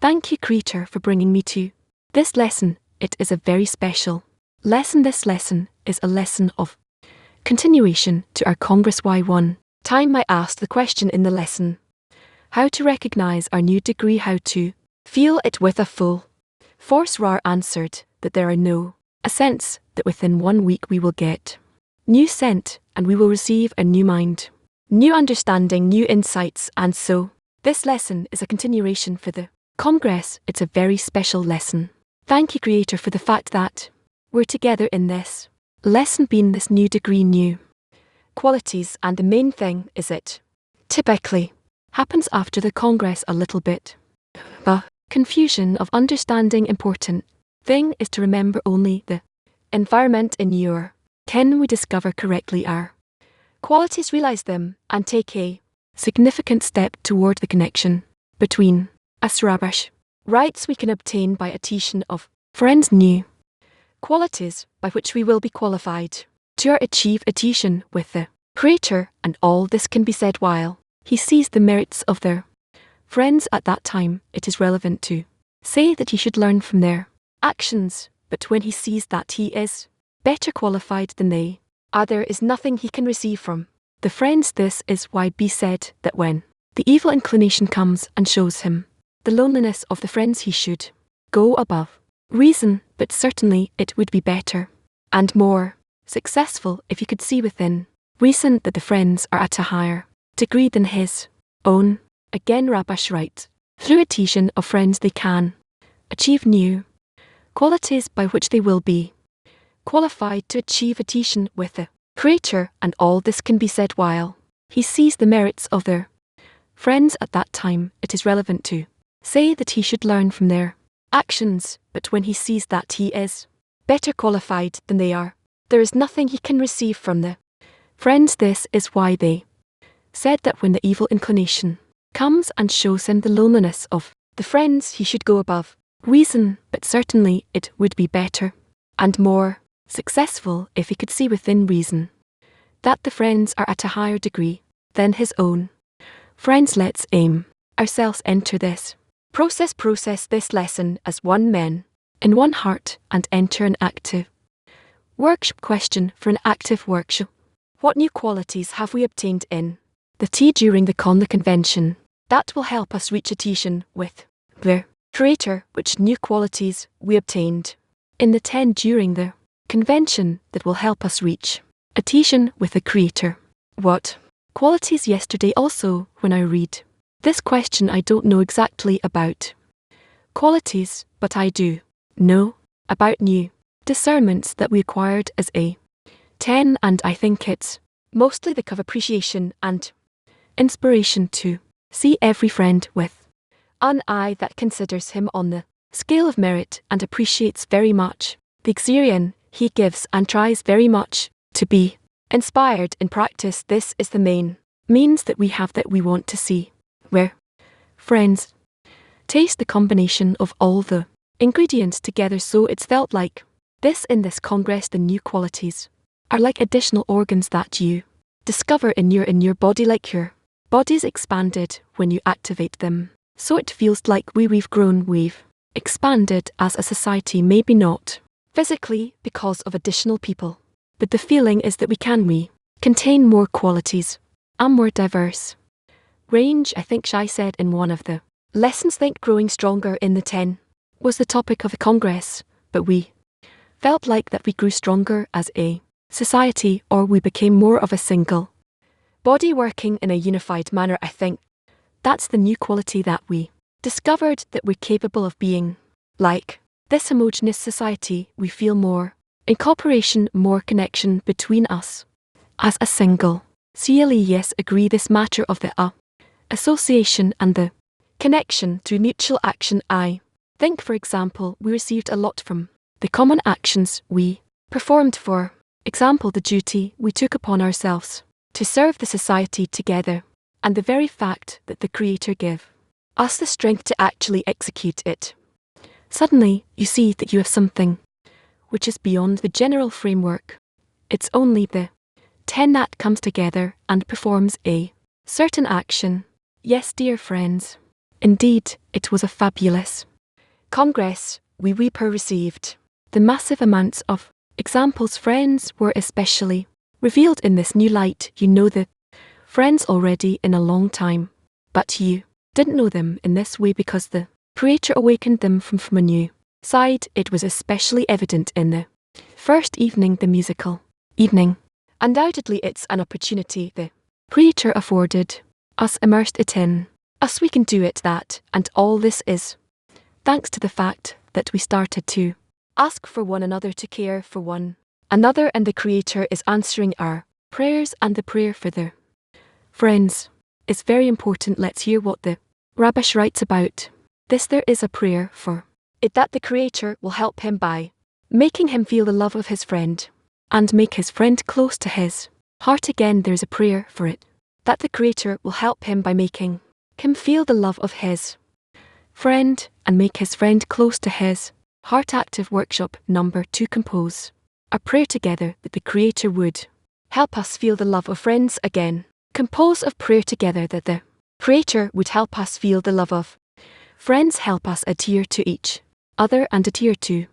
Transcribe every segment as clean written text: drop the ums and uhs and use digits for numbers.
Thank you, Creator, for bringing me to this lesson. It is a very special lesson. This lesson is a lesson of continuation to our Congress Y1. Time I asked the question in the lesson, how to recognize our new degree, how to feel it with a full force. Rar answered that there are no a sense that within 1 week we will get new scent and we will receive a new mind, new understanding, new insights. And so this lesson is a continuation for the Congress. It's a very special lesson. Thank you, Creator, for the fact that we're together in this lesson, being this new degree, new qualities. And the main thing is it typically happens after the Congress a little bit. The confusion of understanding. Important thing is to remember only the environment in your can we discover correctly our qualities, realize them, and take a significant step toward the connection between us. Rabash rights we can obtain by attention of friends, new qualities by which we will be qualified to achieve attention with the Creator, and all this can be said while he sees the merits of their friends at that time. It is relevant to say that he should learn from their actions, but when he sees that he is better qualified than they are, there is nothing he can receive from the friends. This is why be said that when the evil inclination comes and shows him the loneliness of the friends, he should go above reason, but certainly it would be better and more successful if he could see within reason that the friends are at a higher degree than his own. Again, Rabash right, through attention of friends they can achieve new qualities by which they will be qualified to achieve attention with the Creator, and all this can be said while he sees the merits of their friends at that time. It is relevant to say that he should learn from their actions, but when he sees that he is better qualified than they are, there is nothing he can receive from the friends. This is why they said that when the evil inclination comes and shows him the loneliness of the friends, he should go above reason, but certainly it would be better and more successful if he could see within reason that the friends are at a higher degree than his own friends. Let's aim ourselves enter this process this lesson as one man in one heart and enter an active workshop. Question for an active workshop: what new qualities have we obtained in the tea during the convention that will help us reach attention with the Creator? Which new qualities we obtained in the 10 during the convention that will help us reach attention with the Creator? What qualities? Yesterday also, when I read this question, I don't know exactly about qualities, but I do know about new discernments that we acquired as a 10, and I think it's mostly the of appreciation and inspiration to see every friend with an eye that considers him on the scale of merit and appreciates very much the exerion he gives and tries very much to be inspired in practice. This is the main means that we have, that we want to see where friends taste the combination of all the ingredients together. So it's felt like this in this Congress. The new qualities are like additional organs that you discover in your body, like your body's expanded when you activate them. So it feels like we've grown, we've expanded as a society, maybe not physically because of additional people, but the feeling is that we contain more qualities, a more diverse range. I think Shai said in one of the lessons, think growing stronger in the 10 was the topic of the Congress, but we felt like that we grew stronger as a society, or we became more of a single body working in a unified manner. I think that's the new quality that we discovered, that we're capable of being like this homogeneous society. We feel more incorporation, more connection between us as a single CLE. Yes, agree. This matter of the association and the connection through mutual action. I think, for example, we received a lot from the common actions we performed. For example, the duty we took upon ourselves to serve the society together, and the very fact that the Creator gave us the strength to actually execute it. Suddenly, you see that you have something which is beyond the general framework. It's only the 10 that comes together and performs a certain action. Yes, dear friends, Indeed, it was a fabulous congress we received. The massive amounts of examples friends were especially revealed in this new light. You know the friends already in a long time, but you didn't know them in this way because the Creator awakened them from a new side. It was especially evident in the first evening, the musical evening. Undoubtedly it's an opportunity the Creator afforded us, immersed it in us. We can do it that, and all this is thanks to the fact that we started to ask for one another, to care for one another, and the Creator is answering our prayers, and the prayer for the friends is very important. Let's hear what the Rabish writes about this. There is a prayer for it that the Creator will help him by making him feel the love of his friend and make his friend close to his heart. Again, there's a prayer for it that the Creator will help him by making him feel the love of his friend and make his friend close to his heart. Active workshop number 2. Compose a prayer together that the Creator would help us feel the love of friends again. Compose a prayer together that the Creator would help us feel the love of friends. Help us adhere to each other and adhere to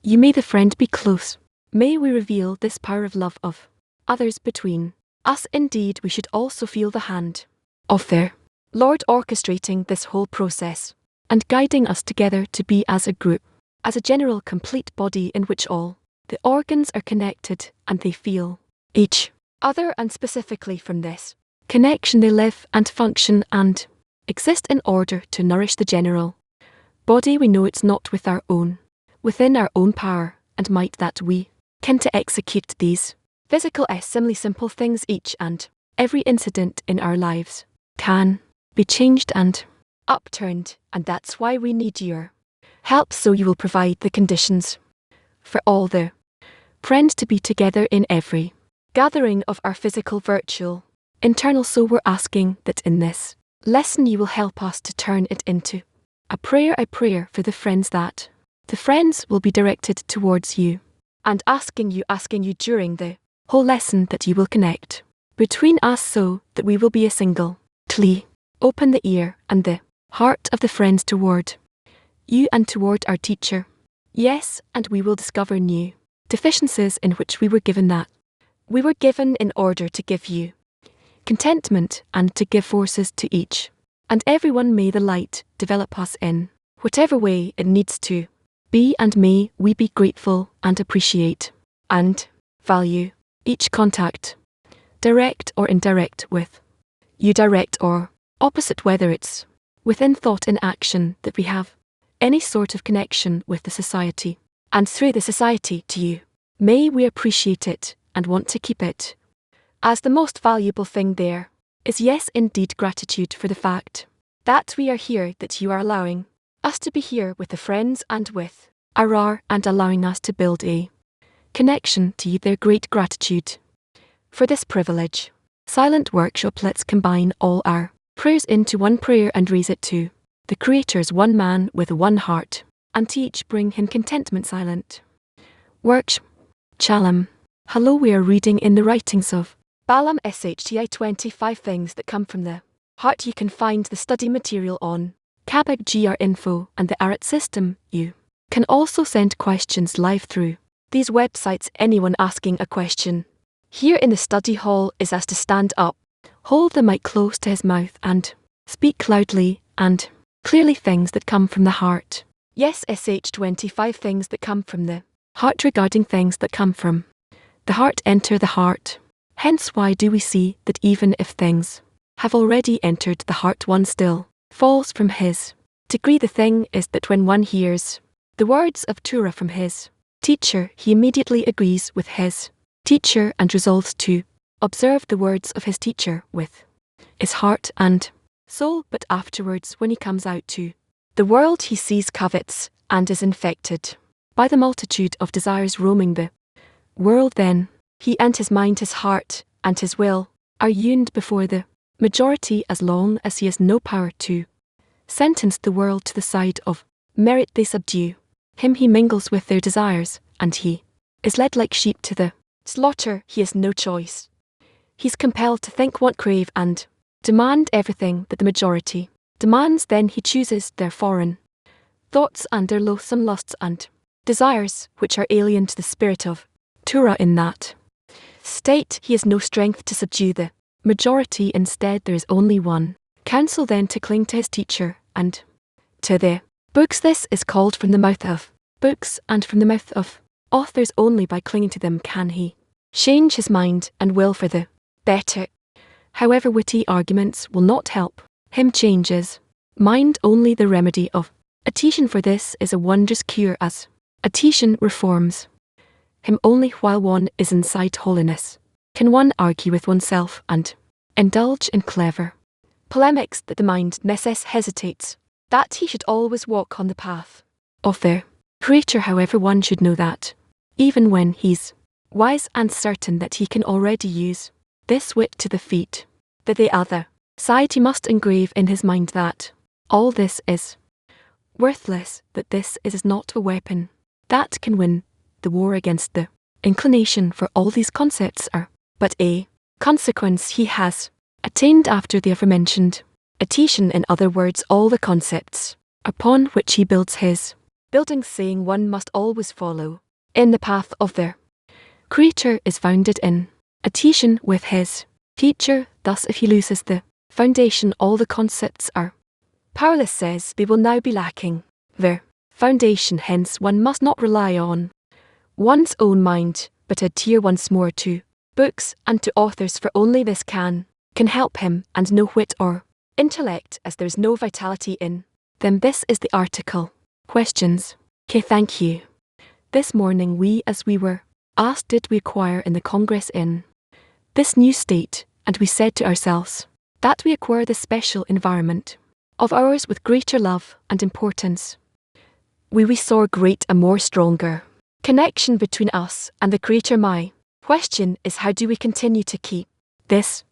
you. May the friend be close. May we reveal this power of love of others between us. Indeed, we should also feel the hand of their Lord orchestrating this whole process and guiding us together to be as a group, as a general complete body in which all the organs are connected and they feel each other, and specifically from this connection they live and function and exist in order to nourish the general body. We know it's not within our own power and might that we can to execute these physical simple things. Each and every incident in our lives can be changed and upturned, and that's why we need your help. So you will provide the conditions for all the friends to be together in every gathering of our physical, virtual, internal. So we're asking that in this lesson you will help us to turn it into a prayer for the friends, that the friends will be directed towards you, and asking you during the whole lesson that you will connect between us so that we will be a single clear. Open the ear and the heart of the friends toward you and toward our teacher. Yes, and we will discover new deficiencies in which we were given in order to give you contentment and to give forces to each and everyone. May the light develop us in whatever way it needs to be, and may we be grateful and appreciate and value each contact, direct or indirect, with you, direct or opposite, whether it's within thought and action, that we have any sort of connection with the society and through the society to you. May we appreciate it and want to keep it as the most valuable thing there is. Yes, indeed, gratitude for the fact that we are here, that you are allowing us to be here with the friends and with our and allowing us to build a connection to you. Their great gratitude for this privilege. Silent workshop. Let's combine all our prayers into one prayer and raise it to the Creator's one man with one heart, and to each bring him contentment. Silent workshop. Shalom. Hello, we are reading in the writings of Balaam Shti 25 things that come from the heart. You can find the study material on Kabak GR Info and the Arat system. You can also send questions live through these websites. Anyone asking a question here in the study hall is asked to stand up, hold the mic close to his mouth and speak loudly and clearly things that come from the heart. Yes, 25 things that come from the heart. Regarding things that come from the heart enter the heart. Hence why do we see that even if things have already entered the heart, one still falls from his degree. The thing is that when one hears the words of Torah from his teacher, he immediately agrees with his teacher and resolves to observe the words of his teacher with his heart and soul. But afterwards, when he comes out to the world, he sees, covets, and is infected by the multitude of desires roaming the world. Then he and his mind, his heart, and his will are yearned before the majority. As long as he has no power to sentence the world to the side of merit, they subdue him. He mingles with their desires, and he is led like sheep to the slaughter. He has no choice. He's compelled to think, want, crave, and demand everything that the majority demands, then he chooses their foreign thoughts and their loathsome lusts and desires, which are alien to the spirit of Torah. In that state he has no strength to subdue the majority. Instead there is only one counsel, then to cling to his teacher and to the books. This is called from the mouth of books, and from the mouth of authors. Only by clinging to them can he change his mind and will for the better. However, witty arguments will not help him change his mind. Only the remedy of attention for this is a wondrous cure, as attention reforms him. Only while one is inside holiness can one argue with oneself and indulge in clever polemics that the mind hesitates that he should always walk on the path of their Creator. However, one should know that even when he's wise and certain that he can already use this wit to the feet, that the other side he must engrave in his mind that all this is worthless, that this is not a weapon that can win the war against the inclination for all these concepts are but a consequence he has attained after the aforementioned attention. In other words, all the concepts upon which he builds his building, saying one must always follow in the path of their Creator, is founded in attention with his teacher. Thus if he loses the foundation, all the concepts are powerless, says they will now be lacking their foundation. Hence one must not rely on one's own mind, but adhere once more to books and to authors, for only this can help him, and no wit or intellect, as there is no vitality in them. This is the article. Questions. Thank you. This morning as we were asked, did we acquire in the Congress in this new state, and we said to ourselves that we acquire this special environment of ours with greater love and importance. We saw great and more stronger connection between us and the Creator. My question is, how do we continue to keep this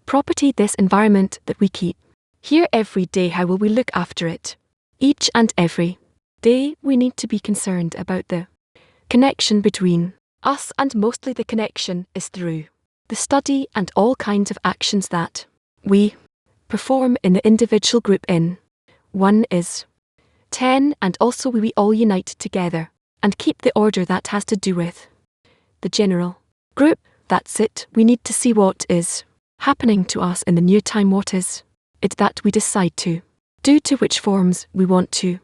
property, this environment that we keep here every day? How will we look after it each and every day? We need to be concerned about the connection between us, and mostly the connection is through the study and all kinds of actions that we perform in the individual group. In 1 is 10, and also we all unite together and keep the order that has to do with the general group. That's it. We need to see what is happening to us in the new time. What is it that we decide to do, to which forms we want to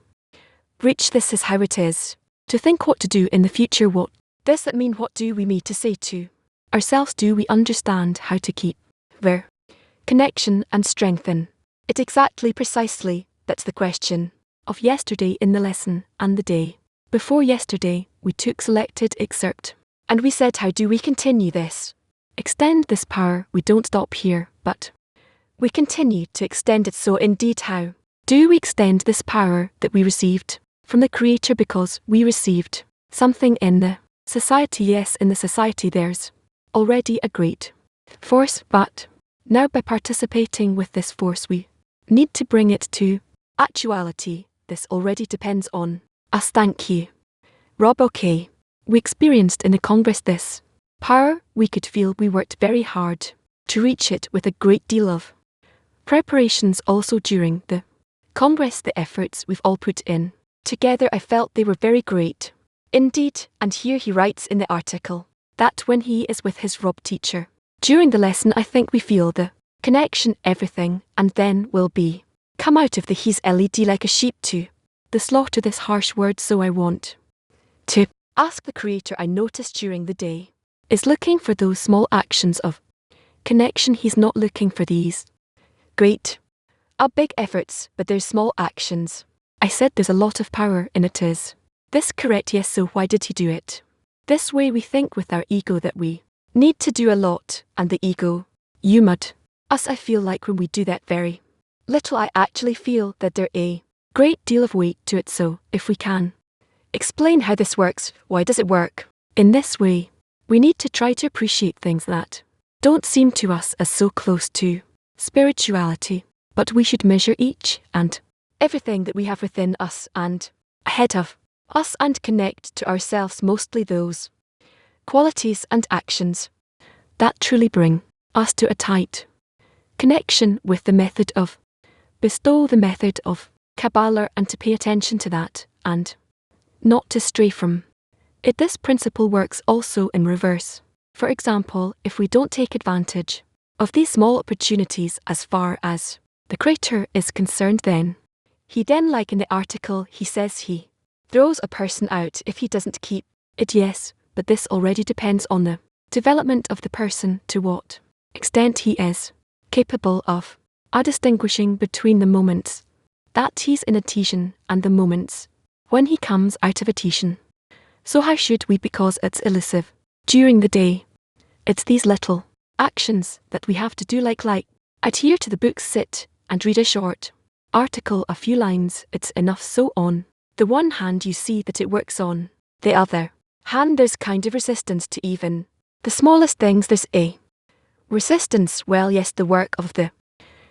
reach. This is how it is to think what to do in the future. What does that mean? What do we mean to say to ourselves? Do we understand how to keep their connection and strengthen it exactly, precisely? That's the question of yesterday in the lesson, and the day before yesterday we took selected excerpt, and we said, how do we continue this? Extend this power. We don't stop here, but we continue to extend it. So indeed, how do we extend this power that we received from the Creator? Because we received something in the society. Yes, in the society there's already a great force, but now by participating with this force we need to bring it to actuality. This already depends on us. Thank you, Rob. Okay. We experienced in the Congress this power. We could feel we worked very hard to reach it with a great deal of preparations. Also during the Congress, the efforts we've all put in together, I felt they were very great indeed. And here he writes in the article that when he is with his Rob teacher during the lesson, I think we feel the connection, everything, and then will be come out of the he's led like a sheep to the slaughter. This harsh word. So I want to ask the Creator, I noticed during the day, is looking for those small actions of connection. He's not looking for these great big efforts, but there's small actions. I said there's a lot of power in it. Is this correct? Yes. So why did he do it this way? We think with our ego that we need to do a lot, and the ego mud us. I feel like when we do that very little, I actually feel that there a great deal of weight to it. So if we can explain how this works, why does it work in this way? We need to try to appreciate things that don't seem to us as so close to spirituality, but we should measure each and everything that we have within us and ahead of us, and connect to ourselves mostly those qualities and actions that truly bring us to a tight connection with the method of bestow the method of Kabbalah and to pay attention to that, and not to stray from it. This principle works also in reverse. For example, if we don't take advantage of these small opportunities as far as the Creator is concerned, then like in the article, he says he throws a person out if he doesn't keep it. Yes, but this already depends on the development of the person, to what extent he is capable of distinguishing between the moments that he's in a teaching and the moments when he comes out of a teaching. So how should we, because it's elusive during the day? It's these little actions that we have to do, like adhere to the book, sit and read a short article, a few lines, it's enough. So on the one hand you see that it works, on the other hand there's kind of resistance to even the smallest things. There's a resistance. Well, yes, the work of the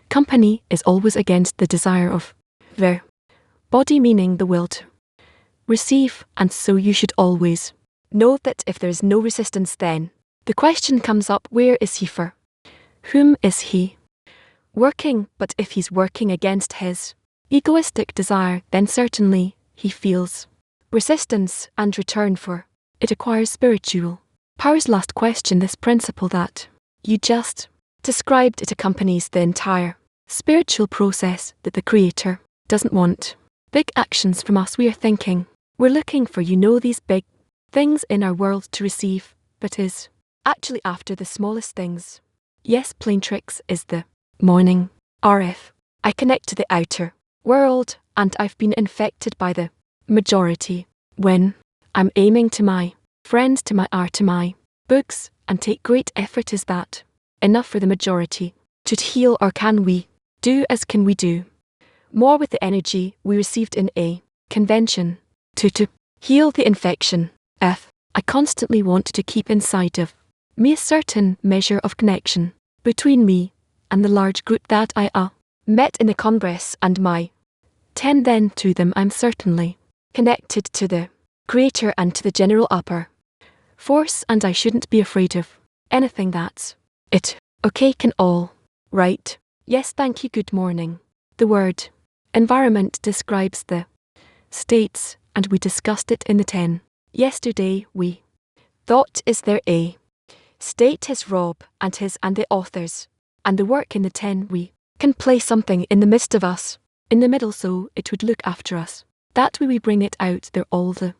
company is always against the desire of their body, meaning the will to receive, and so you should always know that if there is no resistance, then the question comes up, where is he? For whom is he working? But if he's working against his egoistic desire, then certainly he feels resistance, and return for it acquires spiritual powers. Last question, this principle that you just described, it accompanies the entire spiritual process, that the Creator doesn't want big actions from us. We are thinking, we're looking for, these big things in our world to receive, but is actually after the smallest things. Yes, plain tricks is the morning RF. I connect to the outer world, and I've been infected by the majority. When I'm aiming to my friends, to my art, to my books, and take great effort, is that enough for the majority to heal, or can we do as can we do more with the energy we received in a convention to heal the infection? If I constantly want to keep inside of me a certain measure of connection between me and the large group that I met in the Congress and my 10, then to them I'm certainly connected to the Creator and to the general upper force, and I shouldn't be afraid of anything. That's it. Okay, can all right? Yes, thank you. Good morning. The word environment describes the states, and we discussed it in the 10 yesterday. We thought, is there a state, his Rob and his and the authors and the work in the 10? We can play something in the midst of us, in the middle, so it would look after us. That way we bring it out there all the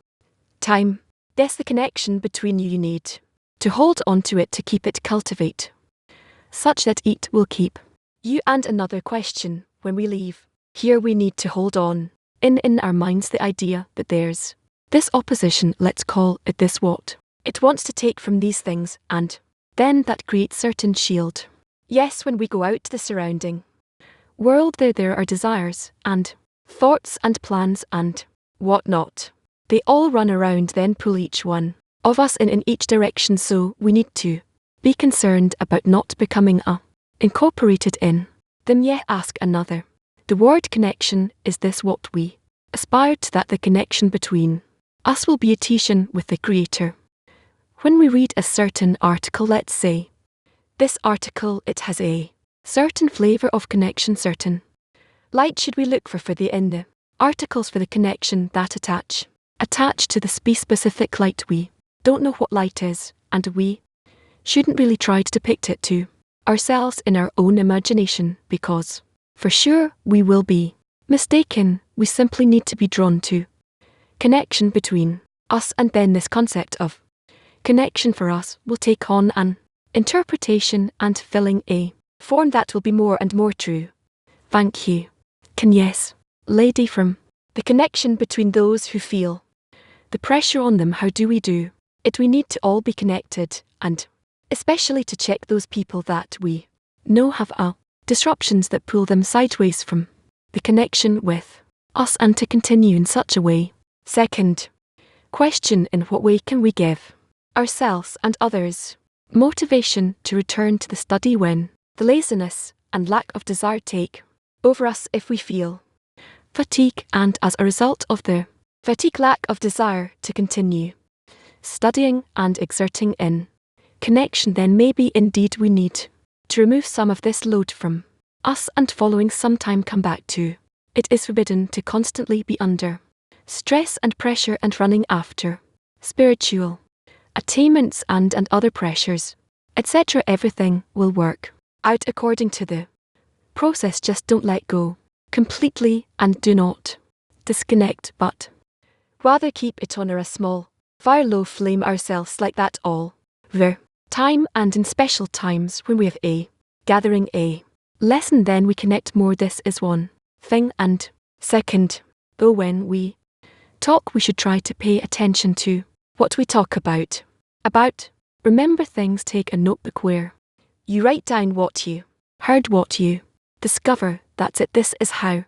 time. Yes, the connection between you need to hold on to it, to keep it, cultivate such that it will keep you. And another question, when we leave here, we need to hold on in our minds the idea that there's this opposition, let's call it this, what it wants to take from these things, and then that creates certain shield. Yes, when we go out to the surrounding world, there are desires and thoughts and plans and whatnot. They all run around, then pull each one of us in each direction, so we need to be concerned about not becoming incorporated in them. Yet ask another. The word connection, is this what we aspire to, that the connection between us will be a teaching with the Creator? When we read a certain article, let's say this article, it has a certain flavour of connection, certain light should we look for in the articles for the connection that attach to the specific light. We don't know what light is, and we shouldn't really try to depict it to ourselves in our own imagination, because for sure we will be mistaken. We simply need to be drawn to connection between us, and then this concept of connection for us will take on an interpretation and filling a form that will be more and more true. Thank you. Can yes, lady, from the connection between those who feel the pressure on them, how do we do it? We need to all be connected, and especially to check those people that we know have disruptions that pull them sideways from the connection with us, and to continue in such a way. Second question, in what way can we give ourselves and others motivation to return to the study when the laziness and lack of desire take over us? If we feel fatigue, and as a result of the fatigue, lack of desire to continue studying and exerting in connection, then maybe indeed we need to remove some of this load from us and following some time come back to. It is forbidden to constantly be under stress and pressure and running after spiritual attainments and other pressures, etc. Everything will work out according to the process. Just don't let go completely and do not disconnect, but rather keep it on a small, fire low flame ourselves like that all the time, and in special times when we have a gathering a lesson, then we connect more. This is one thing. And second, though when we talk we should try to pay attention to what we talk about. Remember things, take a notebook where you write down what you heard, what you discover. That's it. This is how.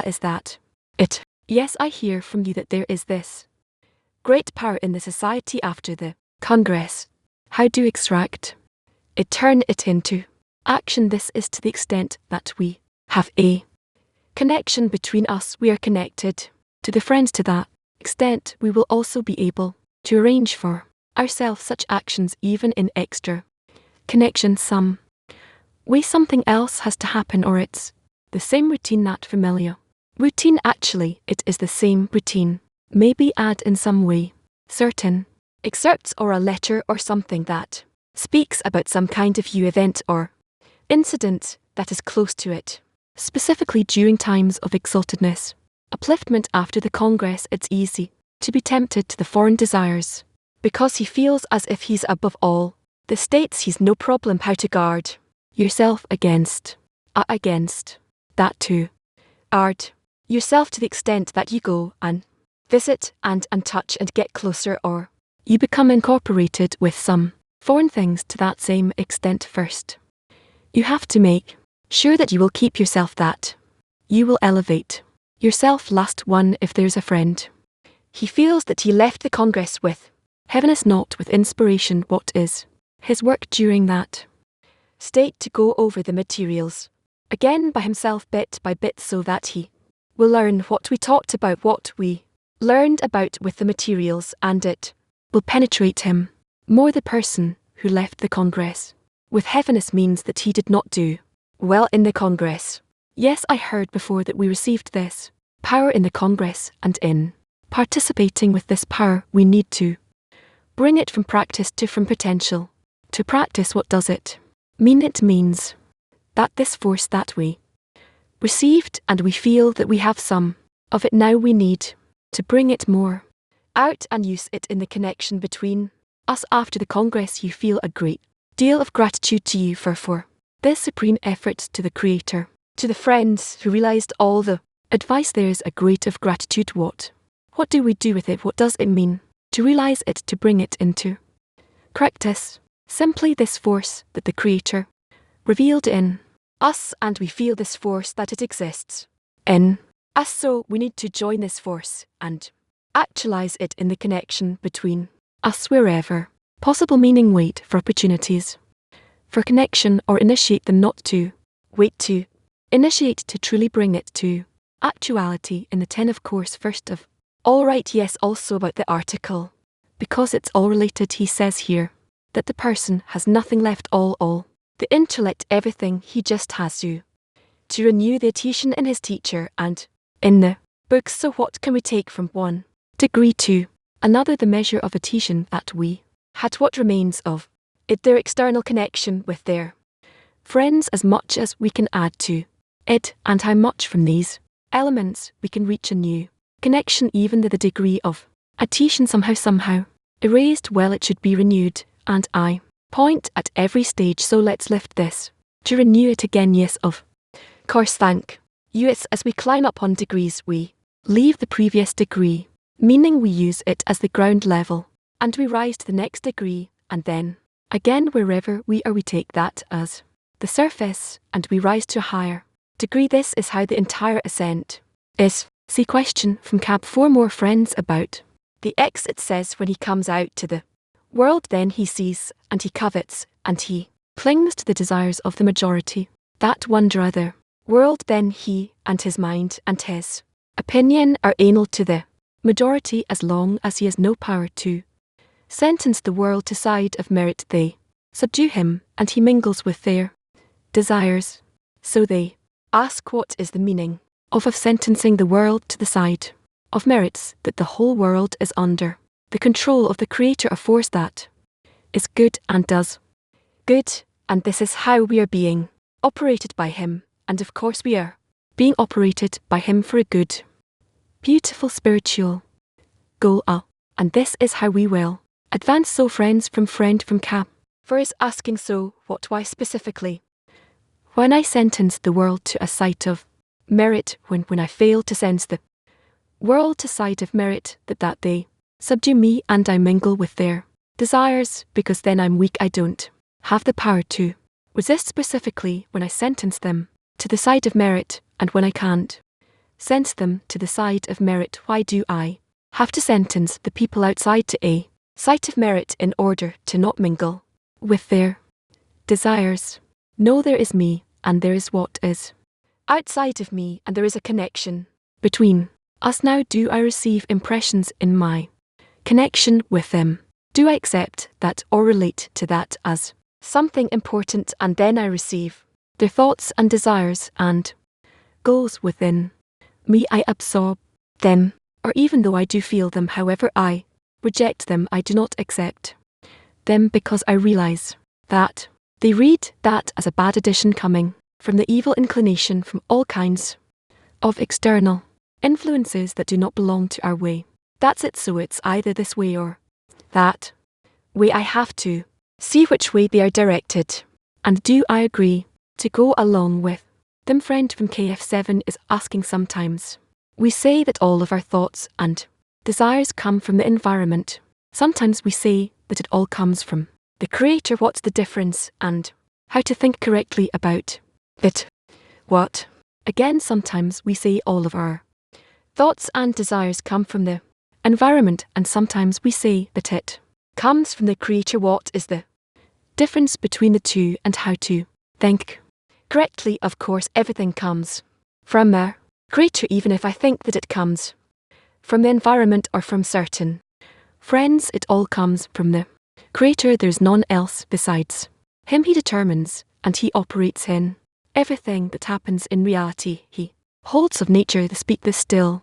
Is that it? Yes, I hear from you that there is this great power in the society after the Congress. How do you extract it, turn it into action? This is to the extent that we have a connection between us, we are connected to the friends. To that extent, we will also be able to arrange for ourselves such actions, even in extra connection. Some way something else has to happen, or it's the same routine, that familiar routine. Actually, it is the same routine. Maybe add in some way certain excerpts or a letter or something that speaks about some kind of new event or incident that is close to it. Specifically during times of exaltedness, upliftment after the Congress, it's easy to be tempted to the foreign desires, because he feels as if he's above all the states. He's no problem how to guard yourself against that too. Guard yourself to the extent that you go and visit and touch and get closer, or you become incorporated with some foreign things to that same extent. First, you have to make sure that you will keep yourself, that you will elevate yourself. Last one, if there's a friend he feels that he left the Congress with heaviness, not with inspiration, what is his work during that state? To go over the materials again by himself bit by bit, so that he will learn what we talked about, what we learned about with the materials, and it will penetrate him more. The person who left the Congress with heaviness means that he did not do well in the Congress. Yes, I heard before that we received this power in the Congress, and in participating with this power we need to bring it from practice to from potential to practice. What does it mean? It means that this force that we received and we feel that we have some of it now, we need to bring it more out and use it in the connection between us. After the Congress, you feel a great deal of gratitude to you for this supreme effort, to the Creator, to the friends who realized all the advice. There is a great of gratitude. What do we do with it? What does it mean to realize it, to bring it into practice? Simply this force that the Creator revealed in us, and we feel this force that it exists in us. So we need to join this force and actualize it in the connection between us wherever possible, meaning wait for opportunities for connection or initiate them, not to wait to initiate, to truly bring it to actuality in the 10. Of course, first of all, right, yes, also about the article, because it's all related. He says here that the person has nothing left, all the intellect, everything. He just has to renew the attention in his teacher and in the books. So what can we take from one degree to another? The measure of attention that we had, what remains of it, their external connection with their friends, as much as we can add to it, and how much from these elements we can reach a new connection. Even the degree of attention somehow erased, well, it should be renewed, and I point at every stage. So let's lift this to renew it again. Yes, of course, thank you. It's as we climb up on degrees we leave the previous degree, meaning we use it as the ground level, and we rise to the next degree, and then again wherever we are we take that as the surface, and we rise to a higher degree. This is how the entire ascent is. See question from Cab 4. More friends about the X. It says when he comes out to the world, then he sees and he covets and he clings to the desires of the majority that wander other world. Then he and his mind and his opinion are anal to the majority. As long as he has no power to sentence the world to side of merit, they subdue him, and he mingles with their desires. So they ask what is the meaning of sentencing the world to the side of merits that the whole world is under the control of the creator of force that is good and does good, and this is how we are being operated by him, and of course we are being operated by him for a good, beautiful spiritual goal, and this is how we will advance. So friend from Cap, for is asking so what, why specifically? When I sentence the world to a sight of merit, when I fail to sense the world to sight of merit, that they subdue me and I mingle with their desires, because then I'm weak, I don't have the power to resist. Specifically when I sentence them to the side of merit, and when I can't sense them to the side of merit, why do I have to sentence the people outside to a sight of merit in order to not mingle with their desires? No, there is me, and there is what is outside of me, and there is a connection between us. Now do I receive impressions in my connection with them? Do I accept that or relate to that as something important, and then I receive their thoughts and desires and goals within me? I absorb them, or even though I do feel them, however I reject them, I do not accept them, because I realize that they read that as a bad addition coming from the evil inclination, from all kinds of external influences that do not belong to our way. That's it. So it's either this way or that way. I have to see which way they are directed. And do I agree to go along with them? Friend from KF7 is asking, sometimes we say that all of our thoughts and desires come from the environment. Sometimes we say that it all comes from the creator. What's the difference, and how to think correctly about it? What? Again, sometimes we say all of our thoughts and desires come from the environment, and sometimes we say that it comes from the creator. What is the difference between the two, and how to think correctly? Of course, everything comes from the creator, even if I think that it comes from the environment or from certain friends. It all comes from the creator. There's none else besides him. He determines and he operates in everything that happens in reality. He holds of nature the still,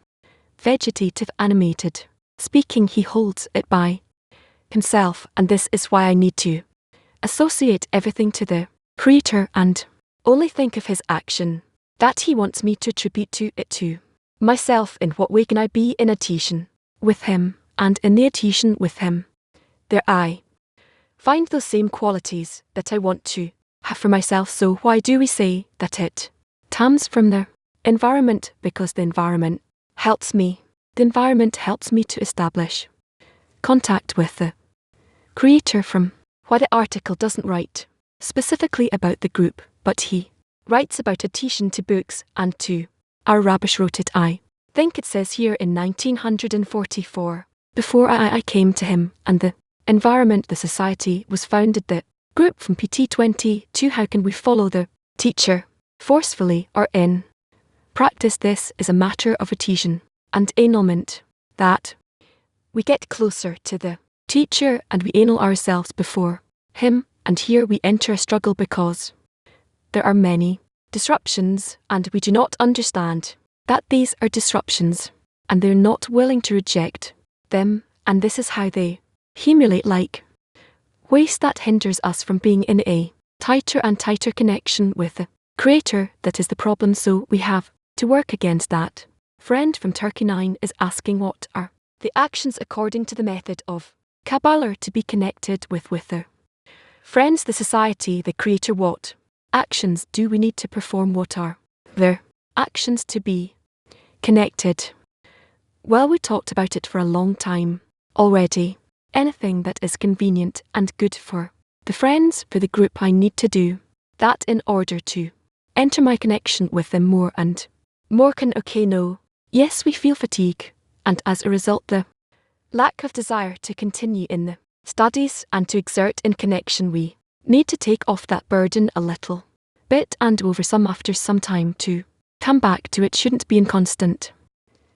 vegetative, animated speaking. He holds it by himself, and this is why I need to associate everything to the creator and only think of his action that he wants me to attribute to it to myself. In what way can I be in adhesion with him, and in the adhesion with him there I find those same qualities that I want to have for myself? So why do we say that it comes from the environment? Because the environment helps me. The environment helps me to establish contact with the creator. From why the article doesn't write specifically about the group, but he writes about adhesion to books and to our Rabish wrote it, I think it says here, in 1944. Before I came to him and the environment, the society was founded. The group from PT22. How can we follow the teacher forcefully or in practice? This is a matter of adhesion and annulment, that we get closer to the teacher and we annul ourselves before him. And here we enter a struggle, because there are many disruptions and we do not understand that these are disruptions, and they're not willing to reject them, and this is how they accumulate like waste that hinders us from being in a tighter and tighter connection with the creator. That is the problem, so we have to work against that. Friend from Turkey 9 is asking, what are the actions according to the method of Kabbalah to be connected with the friends, the society, the creator? What actions do we need to perform? What are the actions to be connected? Well, we talked about it for a long time already. Anything that is convenient and good for the friends, for the group, I need to do that in order to enter my connection with them more and more. No. Yes, we feel fatigue, and as a result the lack of desire to continue in the studies and to exert in connection. We need to take off that burden a little bit, and over some after some time to come back to it. Shouldn't be in constant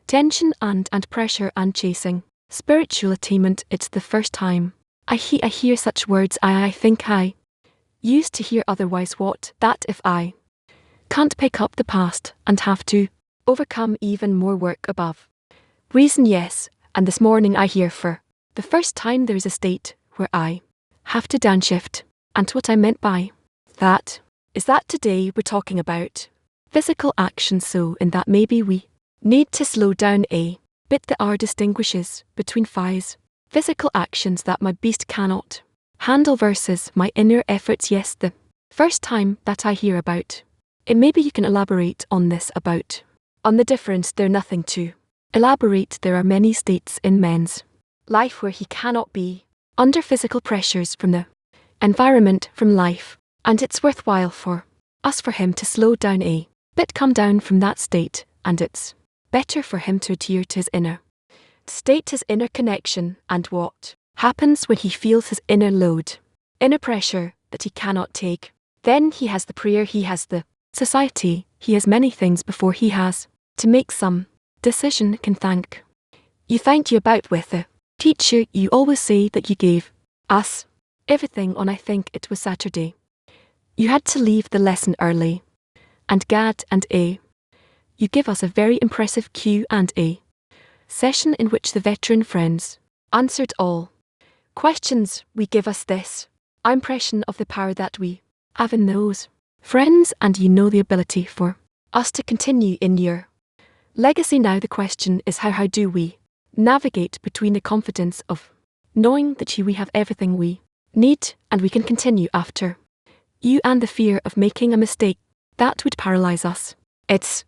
tension and pressure and chasing spiritual attainment. It's the first time I hear such words. I think I used to hear otherwise. What? That if I Can't pick up the past and have to overcome even more work above. Reason yes, and this morning I hear for the first time there is a state where I have to downshift, and what I meant by that is that today we're talking about physical action, so in that maybe we need to slow down a bit. That R distinguishes between physical actions that my beast cannot handle versus my inner efforts. Yes, the first time that I hear about it. Maybe you can elaborate on this about on the difference. There nothing to elaborate. There are many states in man's life where he cannot be under physical pressures from the environment, from life, and it's worthwhile for him to slow down a bit, come down from that state, and it's better for him to adhere to his inner state, his inner connection, and what happens when he feels his inner load, inner pressure that he cannot take. Then he has the prayer, he has the society, he has many things before he has to make some decision. Can thank you about with the teacher. You always say that you gave us everything on, I think it was Saturday. You had to leave the lesson early, and Gad and A. You give us a very impressive Q&A session in which the veteran friends answered all questions. We give us this impression of the power that we have in those friends, and you know the ability for us to continue in your legacy. Now the question is how do we navigate between the confidence of knowing that we have everything we need and we can continue after you, and the fear of making a mistake that would paralyze us. It's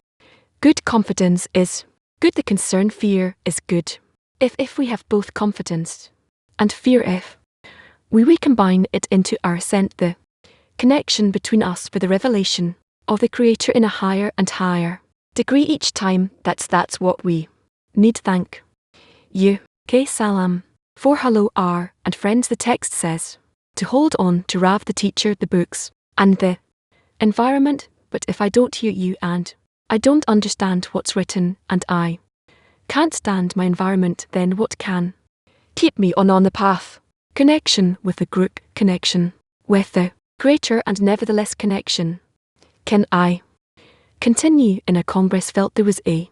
good. Confidence is good. The concern, fear, is good. If we have both confidence and fear, if we combine it into our ascent, the connection between us for the revelation of the Creator in a higher and higher degree each time, that's what we need. Thank you. K Salam. For hello R and friends, the text says to hold on to Rav, the teacher, the books, and the environment. But if I don't hear you and I don't understand what's written and I can't stand my environment, then what can keep me on the path? Connection with the group, connection with the Creator, and nevertheless connection. Can I continue in a congress? Felt there was a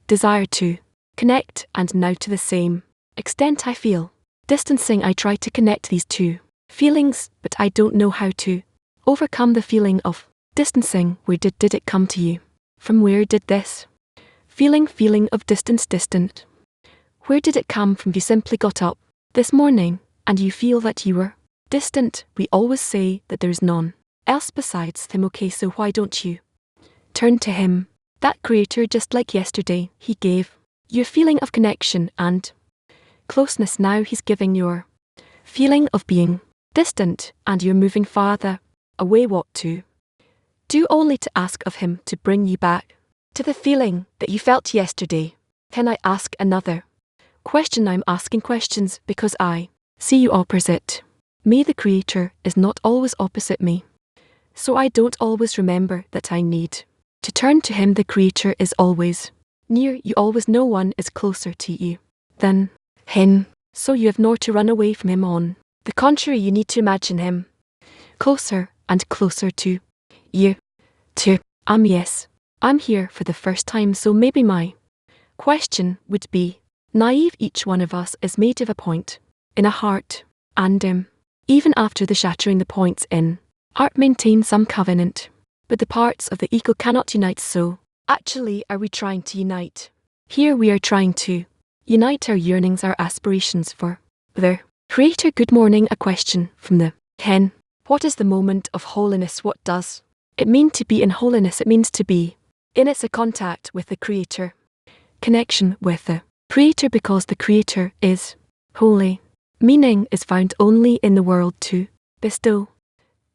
desire to connect, and now to the same extent I feel distancing. I try to connect these two feelings, but I don't know how to overcome the feeling of distancing. Where did it come to you? From where did this feeling of distance, distant, where did it come from? You simply got up this morning and you feel that you were distant. We always say that there's none else besides him. Okay, so why don't you turn to him, that Creator? Just like yesterday, he gave you a feeling of connection and closeness. Now he's giving your feeling of being distant, and you're moving farther away. What to do? Only to ask of him to bring you back to the feeling that you felt yesterday. Can I ask another question? I'm asking questions because I see you opposite me. The Creator is not always opposite me, so I don't always remember that I need to turn to him. The Creator is always near you, always. No one is closer to you than him, so you have nor to run away from him. On the contrary, you need to imagine him closer and closer to you. Yes, I'm here for the first time, so maybe my question would be naive. Each one of us is made of a point in a heart, and even after the shattering, the points in art maintain some covenant, but the parts of the ego cannot unite. So actually, are we trying to unite? Here we are trying to unite our yearnings, our aspirations for the Creator. Good morning. A question from the Ken. What is the moment of holiness? What does it mean to be in holiness? It means to be in it's a contact with the Creator, connection with the Creator, because the Creator is holy. Meaning is found only in the world to bestow.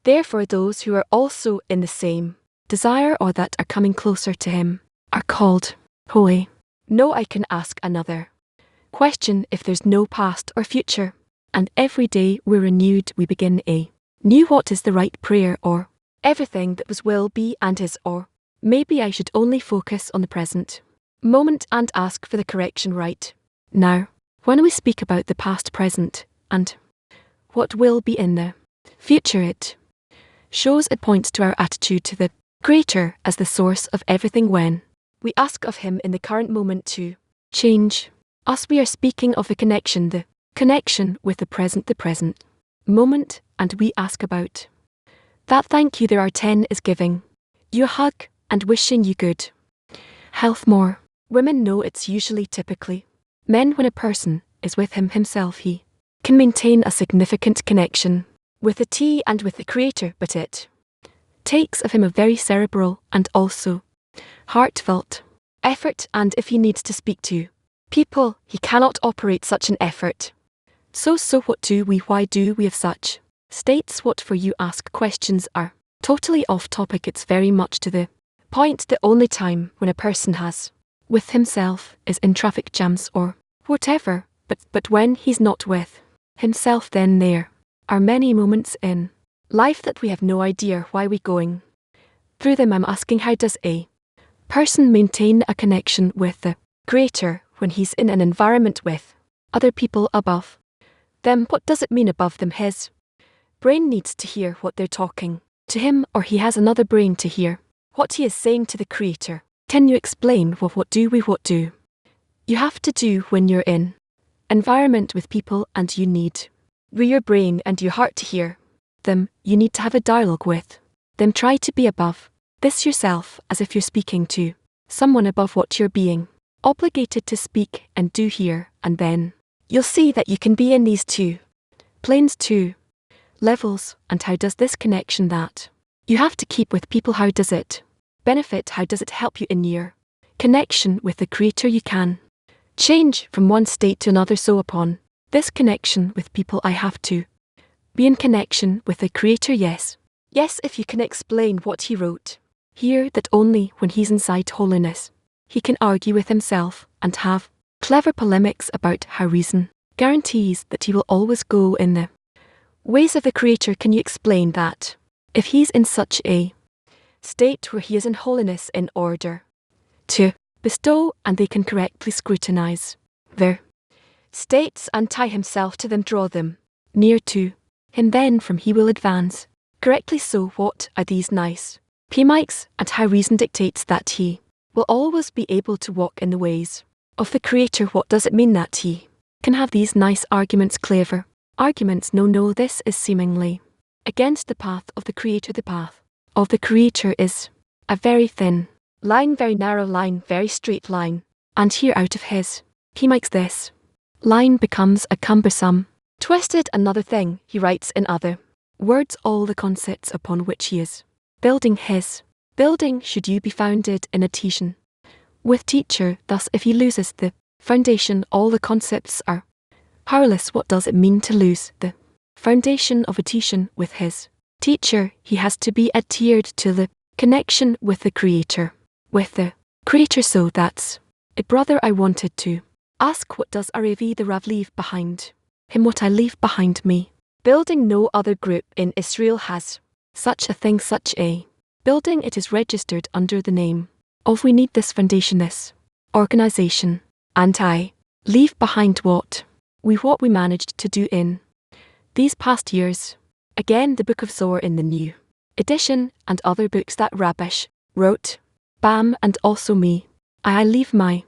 Therefore, those who are also in the same desire or that are coming closer to him are called holy. No, I can ask another question. If there's no past or future, and every day we're renewed, we begin a new. What is the right prayer? Or everything that was will be and is, or maybe I should only focus on the present moment and ask for the correction right now. When we speak about the past, present, and what will be in the future, it shows, it points to our attitude to the Creator as the source of everything. When we ask of him in the current moment to change us, we are speaking of the connection with the present moment, and we ask about that. Thank you there are 10 is giving you a hug and wishing you good health. More women know it's usually typically men. When a person is with himself, he can maintain a significant connection with the T and with the Creator, but it takes of him a very cerebral and also heartfelt effort, and if he needs to speak to people, he cannot operate such an effort. So what do we, why do we have such states? What for you ask questions are totally off topic. It's very much to the point. The only time when a person has with himself is in traffic jams or whatever, but when he's not with himself, then there are many moments in life that we have no idea why we going through them. I'm asking, how does a person maintain a connection with the Creator when he's in an environment with other people above them? What does it mean above them? His brain needs to hear what they're talking to him, or he has another brain to hear what he is saying to the Creator. Can you explain what do you have to do when you're in environment with people and you need your brain and your heart to hear them? You need to have a dialogue with them. Try to be above this yourself, as if you're speaking to someone above what you're being obligated to speak and do here, and then you'll see that you can be in these two planes, two levels. And how does this connection that you have to keep with people, how does it benefit? How does it help you in your connection with the Creator? You can change from one state to another. So upon this connection with people, I have to be in connection with the Creator. Yes, if you can explain what he wrote here, that only when he's inside holiness he can argue with himself and have clever polemics about how reason guarantees that he will always go in the ways of the Creator. Can you explain that if he's in such a state where he is in holiness, in order to bestow, and they can correctly scrutinize their states and tie himself to them, draw them near to him, then from he will advance correctly. So what are these nice polemics, and how reason dictates that he will always be able to walk in the ways of the Creator? What does it mean that he can have these nice arguments, clever arguments? No, this is seemingly against the path of the Creator. The path of the Creator is a very thin line, very narrow line, very straight line, and here out of his polemics this line becomes a cumbersome, twisted another thing. He writes in other words all the concepts upon which he is building his building should you be founded in adhesion with teacher. Thus if he loses the foundation, all the concepts are powerless. What does it mean to lose the foundation of adhesion with his teacher? He has to be adhered to the connection with the Creator. So that's it, brother. I wanted to ask, what does Aravi the Rav leave behind him? What I leave behind me building. No other group in Israel has such a thing, such a building. It is registered under the name of we need this foundation, this organization, and I leave behind what we managed to do in these past years. Again, the Book of Zohar in the new edition and other books that Rabish wrote, Bam, and also me. I leave my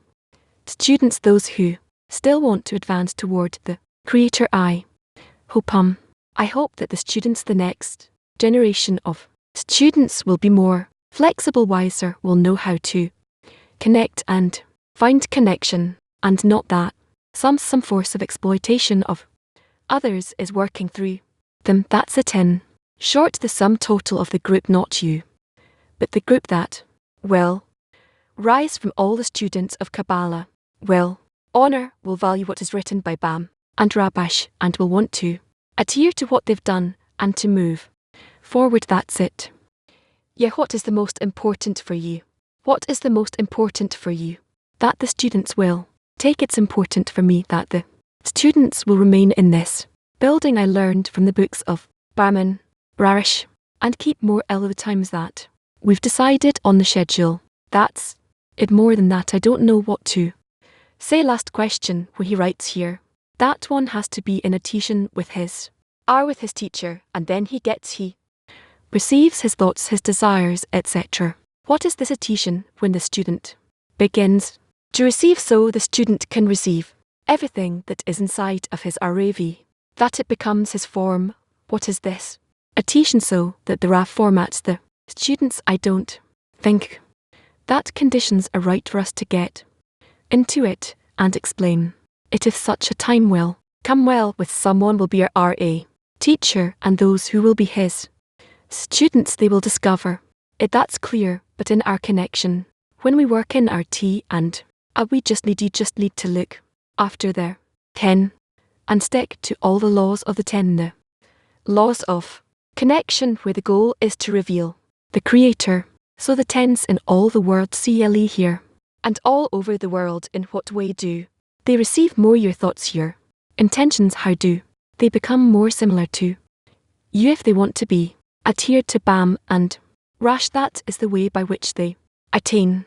students, those who still want to advance toward the Creator. I hope that the students, the next generation of students, will be more flexible, wiser, will know how to connect and find connection, and not that some force of exploitation of others is working through them. That's it. In short, the sum total of the group, not you, but the group that will rise from all the students of Kabbalah, will honor, will value what is written by Bam and Rabash, and will want to adhere to what they've done and to move forward. That's it. Yeah, what is the most important for you? What is the most important for you? That the students will take. It's important for me that the students will remain in this building I learned from the books of Barman, Rarish, and keep more the times that we've decided on the schedule. That's it. More than that, I don't know what to say. Last question, where he writes here that one has to be in adhesion with his with his teacher, and then he perceives his thoughts, his desires, etc. What is this attention when the student begins to receive? So the student can receive everything that is inside of his RAV, that it becomes his form. What is this attention? So that the RAV formats the students. I don't think that conditions are right for us to get into it and explain it. If such a time will come, well, with someone will be our RA teacher, and those who will be his students, they will discover it. That's clear. But in our connection, when we work in our T and you just need to look after their 10 and stick to all the laws of the 10, the laws of connection, where the goal is to reveal the creator. So the 10s in all the world, CLE here and all over the world, in what way do they receive more? Your thoughts, your intentions. How do they become more similar to you if they want to be adhered to? Bam and rash. That is the way by which they attain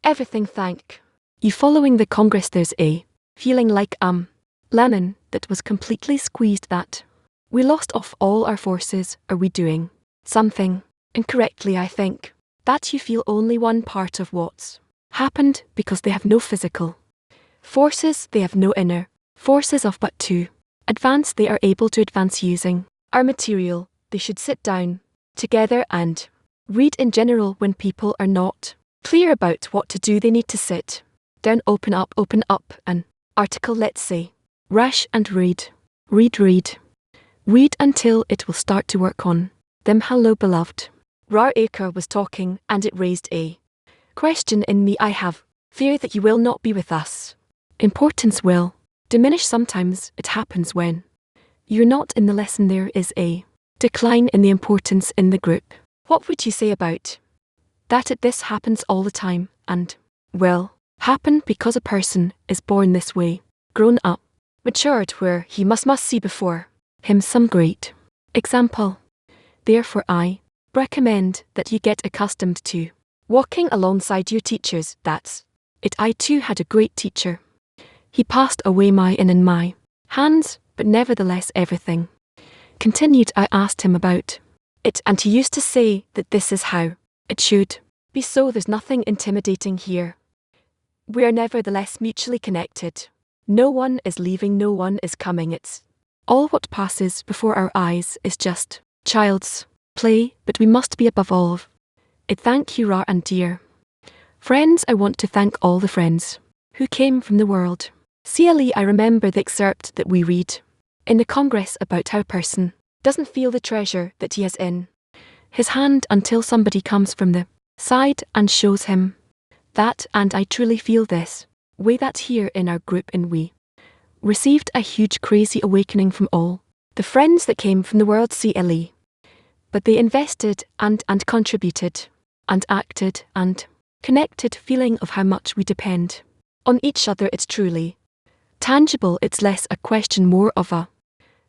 everything. Thank you. Following the Congress, there's a feeling like lemon that was completely squeezed, that we lost off all our forces. Are we doing something incorrectly? I think that you feel only one part of what's happened, because they have no physical forces, they have no inner forces of, but to advance they are able to advance using our material. They should sit down together and read. In general, when people are not clear about what to do, they need to sit down, open up an article, let's say, rush and read until it will start to work on them. Hello, beloved. Rar Acre was talking, and it raised a question in me. I have fear that you will not be with us. Importance will diminish. Sometimes it happens when you're not in the lesson. There is a decline in the importance in the group. What would you say about that? This happens all the time, and will happen because a person is born this way, grown up, matured, where he must see before him some great example. Therefore I recommend that you get accustomed to walking alongside your teachers. That's it. I too had a great teacher. He passed away in my hands, but nevertheless everything continued. I asked him about it, and he used to say that this is how it should be. So there's nothing intimidating here. We are nevertheless mutually connected. No one is leaving, no one is coming. It's all what passes before our eyes is just child's play, but we must be above all of it. Thank you, Ra, and dear friends. I want to thank all the friends who came from the world. CLE, I remember the excerpt that we read in the Congress about how a person doesn't feel the treasure that he has in his hand until somebody comes from the side and shows him that, and I truly feel this way that here in our group, and we received a huge crazy awakening from all the friends that came from the world CLE. But they invested and contributed and acted and connected, feeling of how much we depend on each other. It's truly tangible. It's less a question, more of a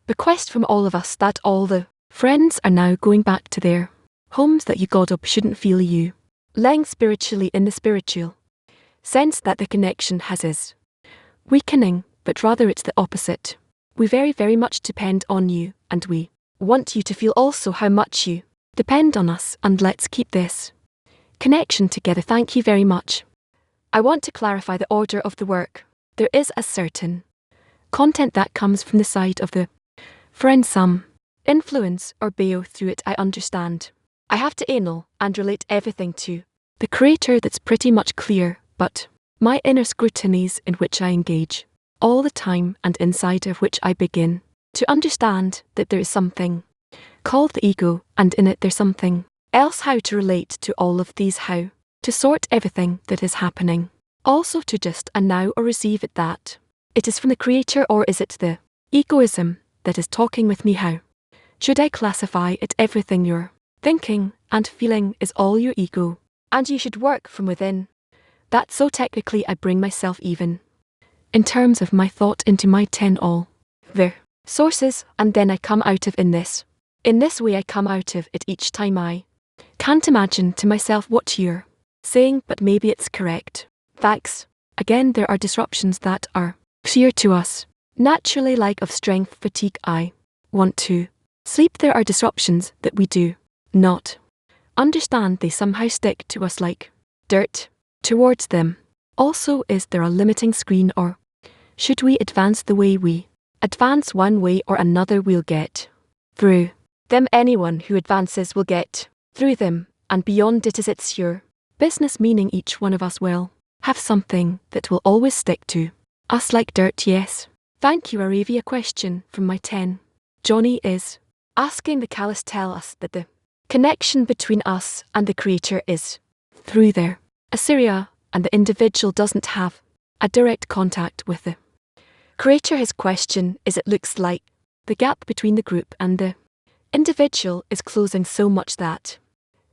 bequest from all of us, that all the friends are now going back to their homes, that you God up shouldn't feel you lying spiritually in the spiritual sense that the connection has is weakening, but rather it's the opposite. We very, very much depend on you, and we want you to feel also how much you depend on us, and let's keep this connection together. Thank you very much. I want to clarify the order of the work. There is a certain content that comes from the side of the friend, some influence or bio through it. I understand I have to anal and relate everything to the creator. That's pretty much clear, but my inner scrutinies in which I engage all the time, and inside of which I begin to understand that there is something called the ego, and in it there's something else. How to relate to all of these, how to sort everything that is happening, also to just and now or receive it, that it is from the creator, or is it the egoism that is talking with me? How should I classify it? Everything you're thinking and feeling is all your ego, and you should work from within that. So technically I bring myself, even in terms of my thought, into my 10 all their sources, and then I come out of in this way I come out of it each time. I can't imagine to myself what you're saying, but maybe it's correct. Thanks. Again, there are disruptions that are clear to us naturally, like of strength, fatigue. I want to sleep. There are disruptions that we do not understand they somehow stick to us like dirt towards them. Also, is there a limiting screen, or should we advance the way we advance one way or another we'll get through them? Anyone who advances will get through them, and beyond it is it's your business, meaning each one of us will have something that will always stick to us like dirt. Yes. Thank you, Aravia. Question from my 10. Johnny is asking the callous tell us that the connection between us and the Creator is through their Assyria, and the individual doesn't have a direct contact with the Creator. His question is, it looks like the gap between the group and the individual is closing so much that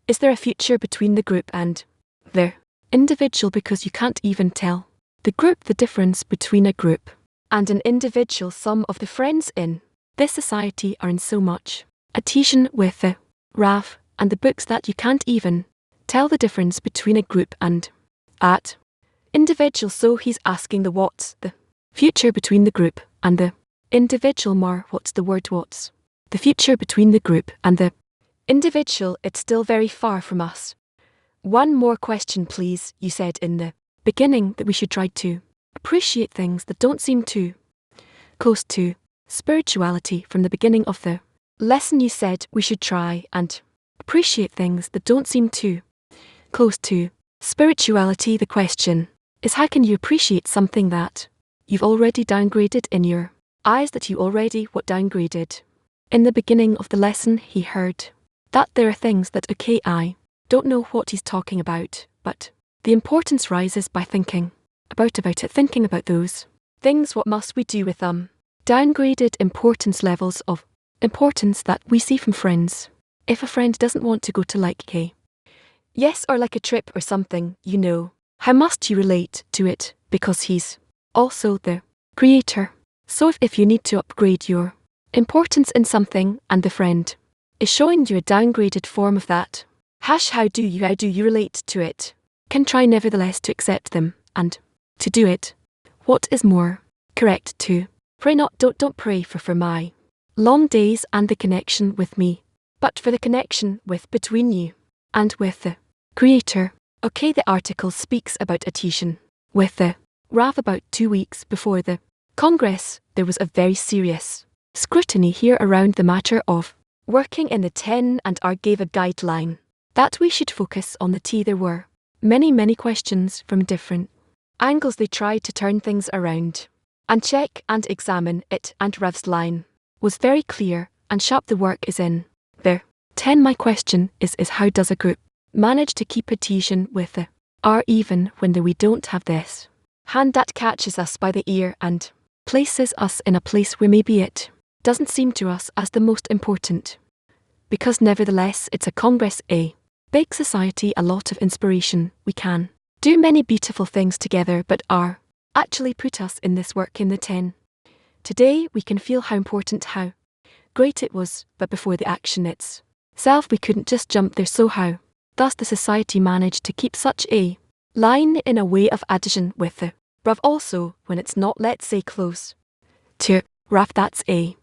is there a future between the group and the individual, because you can't even tell the group the difference between a group and an individual. Some of the friends in this society are in so much adhesion with the RAF and the books that you can't even tell the difference between a group and at individual. So he's asking the what's the future between the group and the individual. More, what's the word? What's the future between the group and the individual? It's still very far from us. One more question, please. You said in the beginning that we should try to appreciate things that don't seem too close to spirituality. From the beginning of the lesson, you said we should try and appreciate things that don't seem too close to spirituality. The question is, how can you appreciate something that you've already downgraded in your eyes, that you already downgraded? In the beginning of the lesson, he heard that there are things that, okay, I don't know what he's talking about, but the importance rises by thinking about it, thinking about those things. What must we do with them? Downgraded importance, levels of importance that we see from friends. If a friend doesn't want to go to like yes, or like a trip or something, you know, how must you relate to it? Because he's also the Creator. So if you need to upgrade your importance in something and the friend is showing you a downgraded form of that, how do you relate to it? Can try nevertheless to accept them and to do it. What is more correct to pray not, don't pray for my long days and the connection with me, but for the connection with between you and with the Creator. Okay, the article speaks about adhesion with the RAF. About 2 weeks before the Congress, there was a very serious scrutiny here around the matter of working in the 10, and R gave a guideline that we should focus on the T. There were many questions from different angles. They tried to turn things around and check and examine it, and Rev's line was very clear and sharp. The work is in there. 10. My question is how does a group manage to keep adhesion with the R even when we don't have this hand that catches us by the ear and places us in a place where maybe it doesn't seem to us as the most important? Because nevertheless it's a Congress, a big society, a lot of inspiration. We can do many beautiful things together, but R actually put us in this work in the 10. Today we can feel how important, how great it was, but before the action itself we couldn't just jump there. So how thus the society managed to keep such a line in a way of adhesion with the RAF also when it's not, let's say, close to RAF? That's a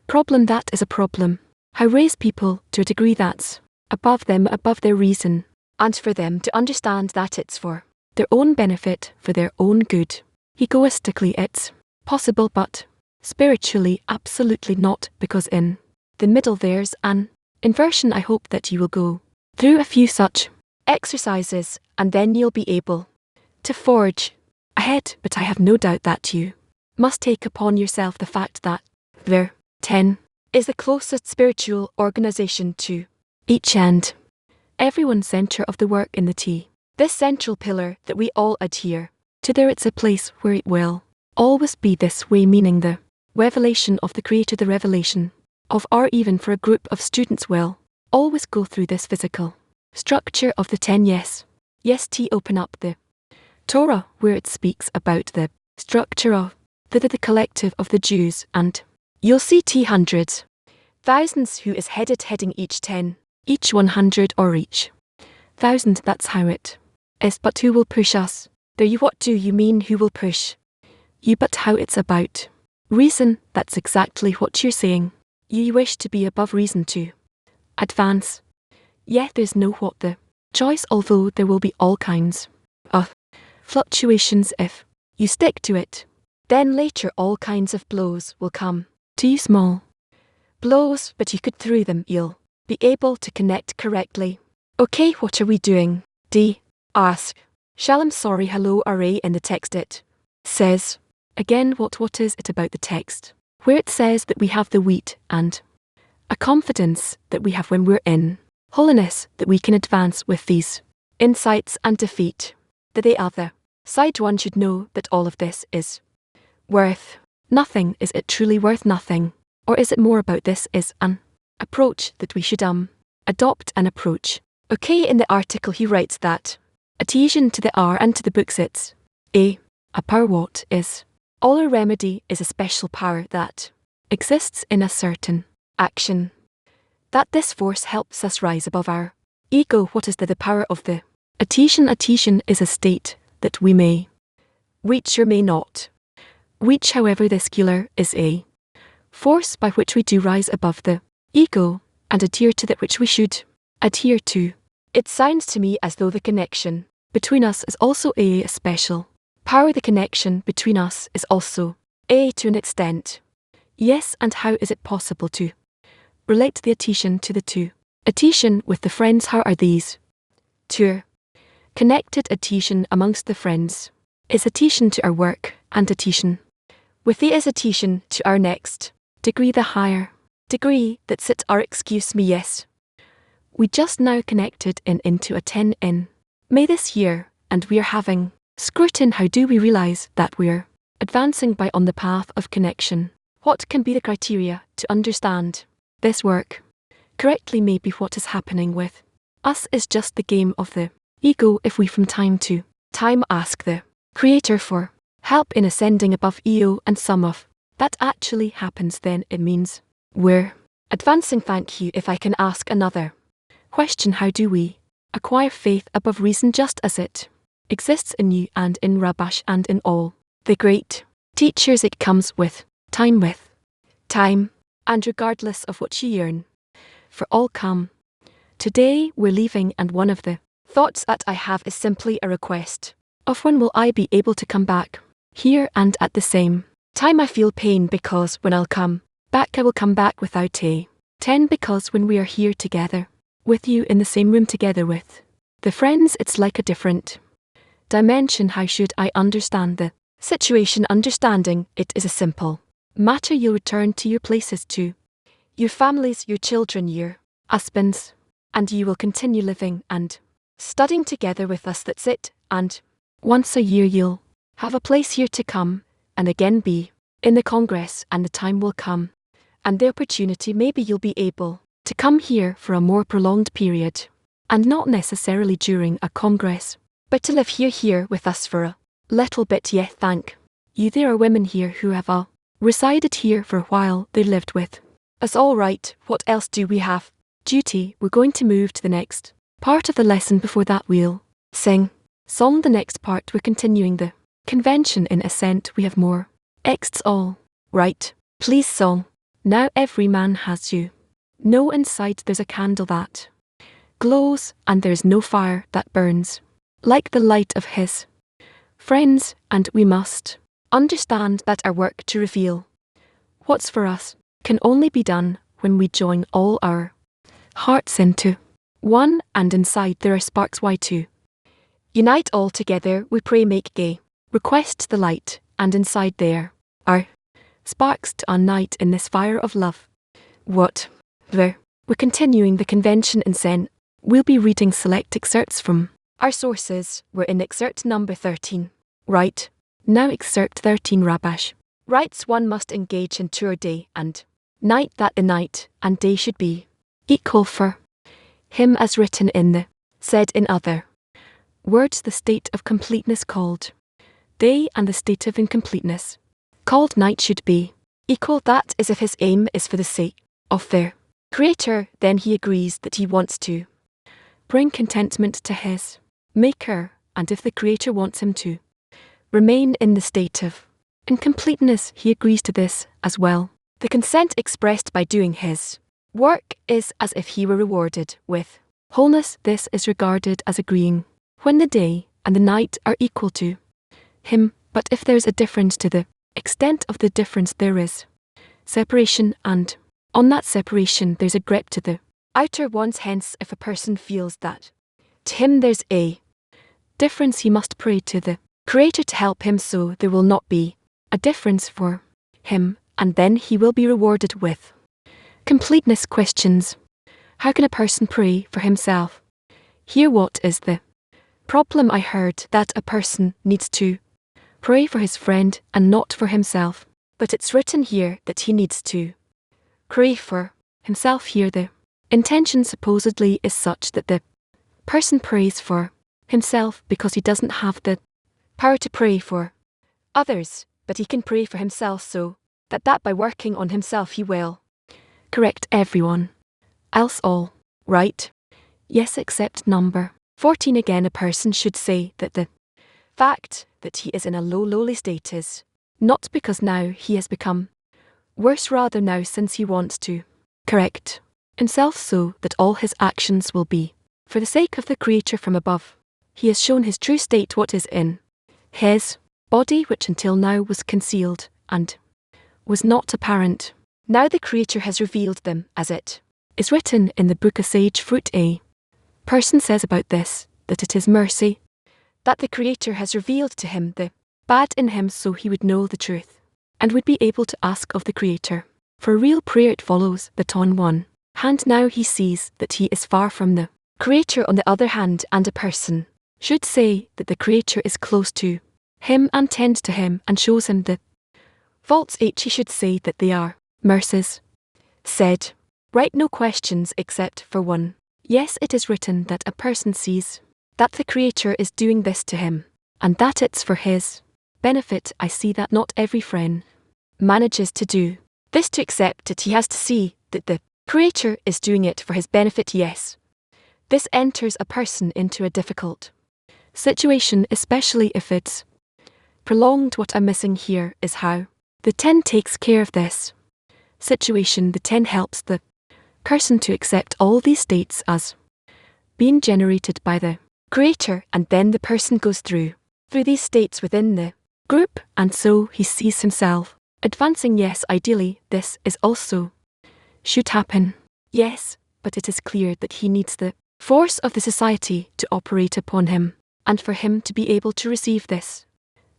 problem. That is a problem. How raise people to a degree that's above them, above their reason, and for them to understand that it's for their own benefit, for their own good. Egoistically it's possible, but spiritually absolutely not, because in the middle there's an inversion. I hope that you will go through a few such exercises and then you'll be able to forge ahead, but I have no doubt that you must take upon yourself the fact that their 10 is the closest spiritual organization to each and every center of the work in the T. This central pillar that we all adhere to, there it's a place where it will always be this way, meaning the revelation of the Creator, the revelation of R, even for a group of students, will always go through this physical structure of the 10. Yes, T. Open up the Torah where it speaks about the structure of the collective of the Jews, and you'll see T hundreds, thousands who is heading each 10, each 100 or each 1,000. That's how it is. But who will push us? There you. What do you mean who will push you? But how it's about reason. That's exactly what you're saying. You wish to be above reason, to advance Yet there's no what the choice, although there will be all kinds of fluctuations if you stick to it. Then later all kinds of blows will come to you, small blows, but you could through them you'll be able to connect correctly. Okay, what are we doing? D. Ask. Shall I'm sorry, hello array in the text it says. Again, what is it about the text? Where it says that we have the wheat and a confidence that we have when we're in holiness, that we can advance with these insights and defeat the other side. One should know that all of this is worth nothing. Is it truly worth nothing? Or is it more about this is an approach that we should adopt an approach? Okay, in the article he writes that adhesion to the R and to the books it's a power. What is all a remedy is a special power that exists in a certain action. That this force helps us rise above our ego. What is the power of the adhesion? Adhesion is a state that we may reach or may not reach. However, this cure is a force by which we do rise above the ego and adhere to that which we should adhere to. It sounds to me as though the connection between us is also a special power. The connection between us is also to an extent. Yes, and how is it possible to relate the adhesion to the two? Adhesion with the friends, how are these two connected? Adhesion amongst the friends is adhesion to our work, and adhesion with the is adhesion to our next degree, the higher degree that's at our excuse me. Yes, we just now connected into a 10 in May this year, and we are having scrutin. How do we realize that we're advancing by on the path of connection? What can be the criteria to understand this work correctly? Maybe what is happening with us is just the game of the ego. If we from time to time ask the Creator for help in ascending above ego and some of that actually happens, then it means we're advancing. Thank you. If I can ask another question, how do we acquire faith above reason, just as it exists in you and in Rabash and in all the great teachers? It comes with time, and regardless of what you yearn for, all come. Today we're leaving, and one of the thoughts that I have is simply a request of when will I be able to come back here, and at the same time I feel pain because when I'll come back I will come back without a 10, because when we are here together with you in the same room together with the friends, it's like a different dimension. How should I understand the situation? Understanding it is a simple matter. You'll return to your places, to your families, your children, your husbands, and you will continue living and studying together with us. That's it. And once a year you'll have a place here to come and again be in the Congress, and the time will come and the opportunity, maybe you'll be able to come here for a more prolonged period, and not necessarily during a Congress, but to live here with us for a little bit. Yeah, thank you. There are women here who have resided here for a while. They lived with us. All right, what else do we have? Duty. We're going to move to the next part of the lesson. Before that we'll sing song. The next part we're continuing the convention in ascent. We have more texts. All right, please song. Now every man has you know inside there's a candle that glows, and there's no fire that burns like the light of his friends, and we must understand that our work to reveal what's for us can only be done when we join all our hearts into one, and inside there are sparks. Why to unite all together we pray, make gay request the light, and inside there are sparks to unite in this fire of love. What we're continuing the convention in Zen. We'll be reading select excerpts from our sources. We're in excerpt number 13. Right now, excerpt 13. Rabash writes, one must engage in tour day and night, that the night and day should be equal for him, as written in the said in other words, the state of completeness called day and the state of incompleteness called night should be equal. That is, if his aim is for the sake of their Creator, then he agrees that he wants to bring contentment to his Maker, and if the Creator wants him to remain in the state of incompleteness, he agrees to this as well. The consent expressed by doing his work is as if he were rewarded with Wholeness, this is regarded as agreeing when the day and the night are equal to him, but if there's a difference to the extent of the difference there is separation, and on that separation there's a grip to the outer ones. Hence, if a person feels that to him there's a difference, he must pray to the Creator to help him so there will not be a difference for him, and then he will be rewarded with completeness. Questions: how can a person pray for himself? Here, what is the problem? I heard that a person needs to pray for his friend and not for himself, but it's written here that he needs to pray for himself. Here the intention supposedly is such that the person prays for himself because he doesn't have the power to pray for others, but he can pray for himself so that by working on himself he will correct everyone else. All right? Yes, except number 14 again. A person should say that the fact that he is in a lowly state is not because now he has become worse, rather now since he wants to correct himself so that all his actions will be for the sake of the Creator from above. He has shown his true state, what is in his body, which until now was concealed and was not apparent. Now the Creator has revealed them, as it is written in the book of Sage Fruit. A person says about this that it is mercy that the Creator has revealed to him the bad in him so he would know the truth and would be able to ask of the Creator for real prayer. It follows that on one hand now he sees that he is far from the Creator on the other hand, and a person should say that the Creator is close to him and tends to him and shows him the faults. He should say that they are mercies. Said, right, no questions except for one. Yes, it is written that a person sees that the Creator is doing this to him, and that it's for his benefit. I see that not every friend manages to do this, to accept it. He has to see that the Creator is doing it for his benefit. Yes, this enters a person into a difficult situation, especially if it's prolonged. What I'm missing here is how the 10 takes care of this situation. The 10 helps the person to accept all these states as being generated by the Creator, and then the person goes through these states within the group, and so he sees himself advancing. Yes, ideally this is also should happen. Yes, but it is clear that he needs the force of the society to operate upon him, and for him to be able to receive this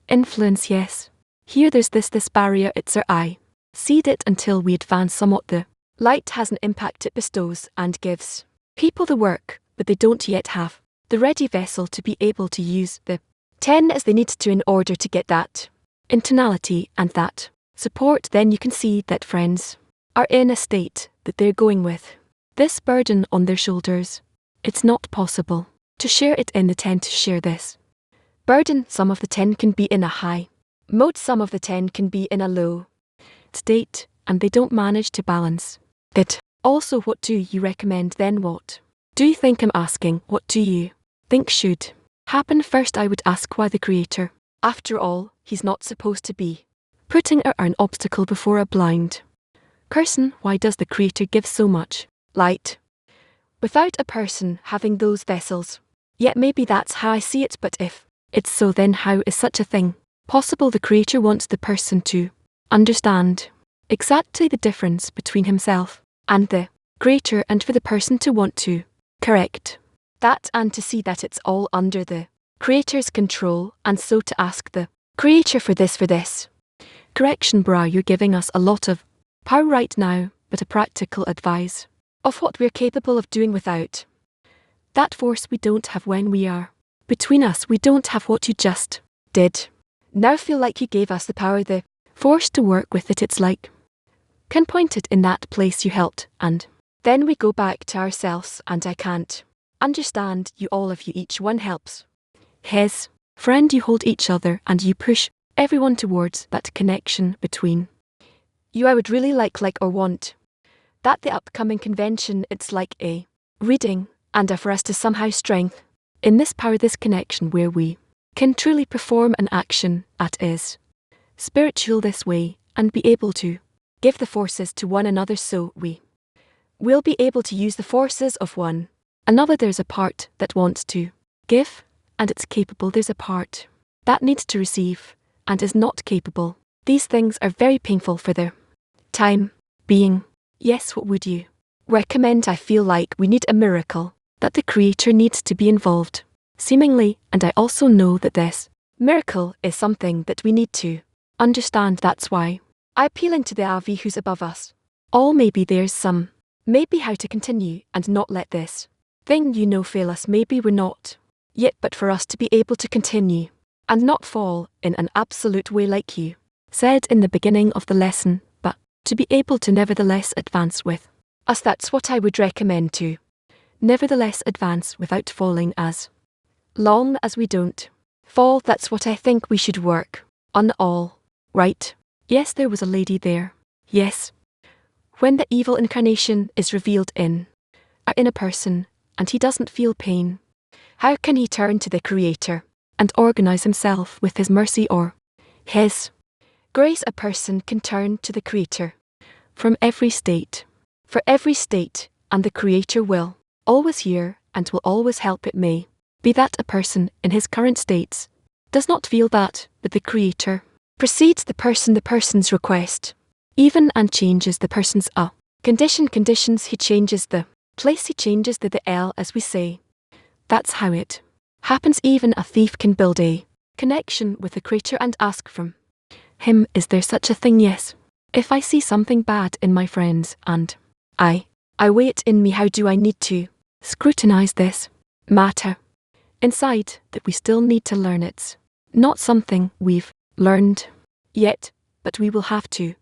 influence. Yes, here there's this barrier. It's our eye. Seed it until we advance somewhat. The light has an impact. It bestows and gives people the work, but they don't yet have the ready vessel to be able to use the 10 as they need to in order to get that intentionality and that support. Then you can see that friends are in a state that they're going with this burden on their shoulders. It's not possible to share it in the 10 to share this burden. Some of the 10 can be in a high mode, some of the 10 can be in a low state, and they don't manage to balance it. Also, what do you recommend then? What do you think? I'm asking, what do you think should happen? First, I would ask why the Creator. After all, he's not supposed to be putting an obstacle before a blind person. Why does the Creator give so much light without a person having those vessels? Yet maybe that's how I see it, but if it's so, then how is such a thing possible? The Creator wants the person to understand exactly the difference between himself and the Creator, and for the person to want to correct that and to see that it's all under the Creator's control, and so to ask the Creator for this correction. Bra, you're giving us a lot of power right now, but a practical advice of what we're capable of doing without that force we don't have when we are between us. We don't have what you just did. Now feel like you gave us the power, the force to work with it. It's like can point it in that place you helped, and then we go back to ourselves, and I can't understand you, all of you, each one helps his friend. You hold each other and you push everyone towards that connection between you. I would really like or want that the upcoming convention, it's like a reading and for us to somehow strengthen in this power, this connection where we can truly perform an action that is spiritual this way and be able to give the forces to one another, so we will be able to use the forces of one Another, there's a part that wants to give, and it's capable. There's a part that needs to receive, and is not capable. These things are very painful for the time being. Yes, what would you recommend? I feel like we need a miracle, that the Creator needs to be involved, seemingly, and I also know that this miracle is something that we need to understand. That's why I appealing to the Avi who's above us. All maybe there's some, maybe how to continue and not let this thing fail us. Maybe we're not yet, but for us to be able to continue and not fall in an absolute way like you said in the beginning of the lesson, but to be able to nevertheless advance with us. That's what I would recommend to nevertheless advance without falling. As long as we don't fall, that's what I think we should work on. All right. Yes, there was a lady there. Yes. When the evil incarnation is revealed in a person, and he doesn't feel pain, how can he turn to the Creator and organize himself with his mercy or his grace? A person can turn to the Creator from every state, for every state, and the Creator will always hear and will always help. It may be that a person in his current states does not feel that, but the Creator precedes the person's request, even, and changes the person's conditions. He changes the place, he changes the L, as we say. That's how it happens. Even a thief can build a connection with the Creator and ask from him, is there such a thing? Yes. If I see something bad in my friends and I weigh it in me, how do I need to scrutinize this matter inside? That we still need to learn. It's not something we've learned yet, but we will have to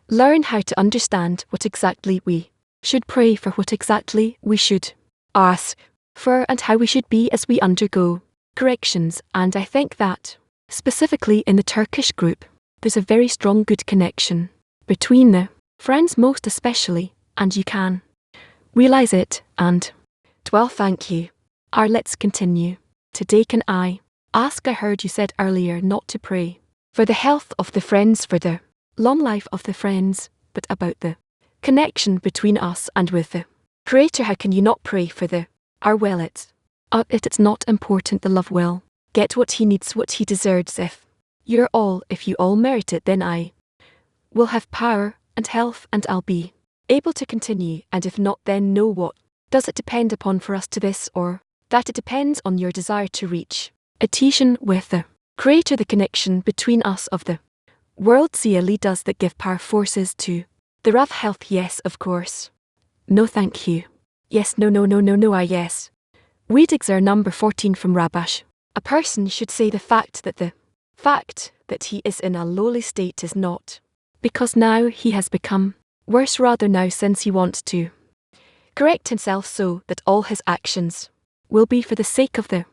learn how to understand what exactly we should pray for, what exactly we should ask for, and how we should be as we undergo corrections. And I think that, specifically in the Turkish group, there's a very strong good connection between the friends, most especially, and you can realize it. And, well, thank you. Let's continue. Today, can I ask, I heard you said earlier not to pray for the health of the friends, for the long life of the friends, but about the connection between us and with the Creator. How can you not pray for our well? It's not important. The love will get what he needs, what he deserves. If you all merit it, then I will have power and health, and I'll be able to continue. And if not, then no. What does it depend upon for us to this or that? It depends on your desire to reach adhesion with the Creator, the connection between us of the world. CLE does that give power forces to the Rav health? Yes, of course. No, thank you. Yes, no, yes. Read exer number 14 from Rabash. A person should say the fact that he is in a lowly state is not because now he has become worse, rather now since he wants to correct himself so that all his actions will be for the sake of the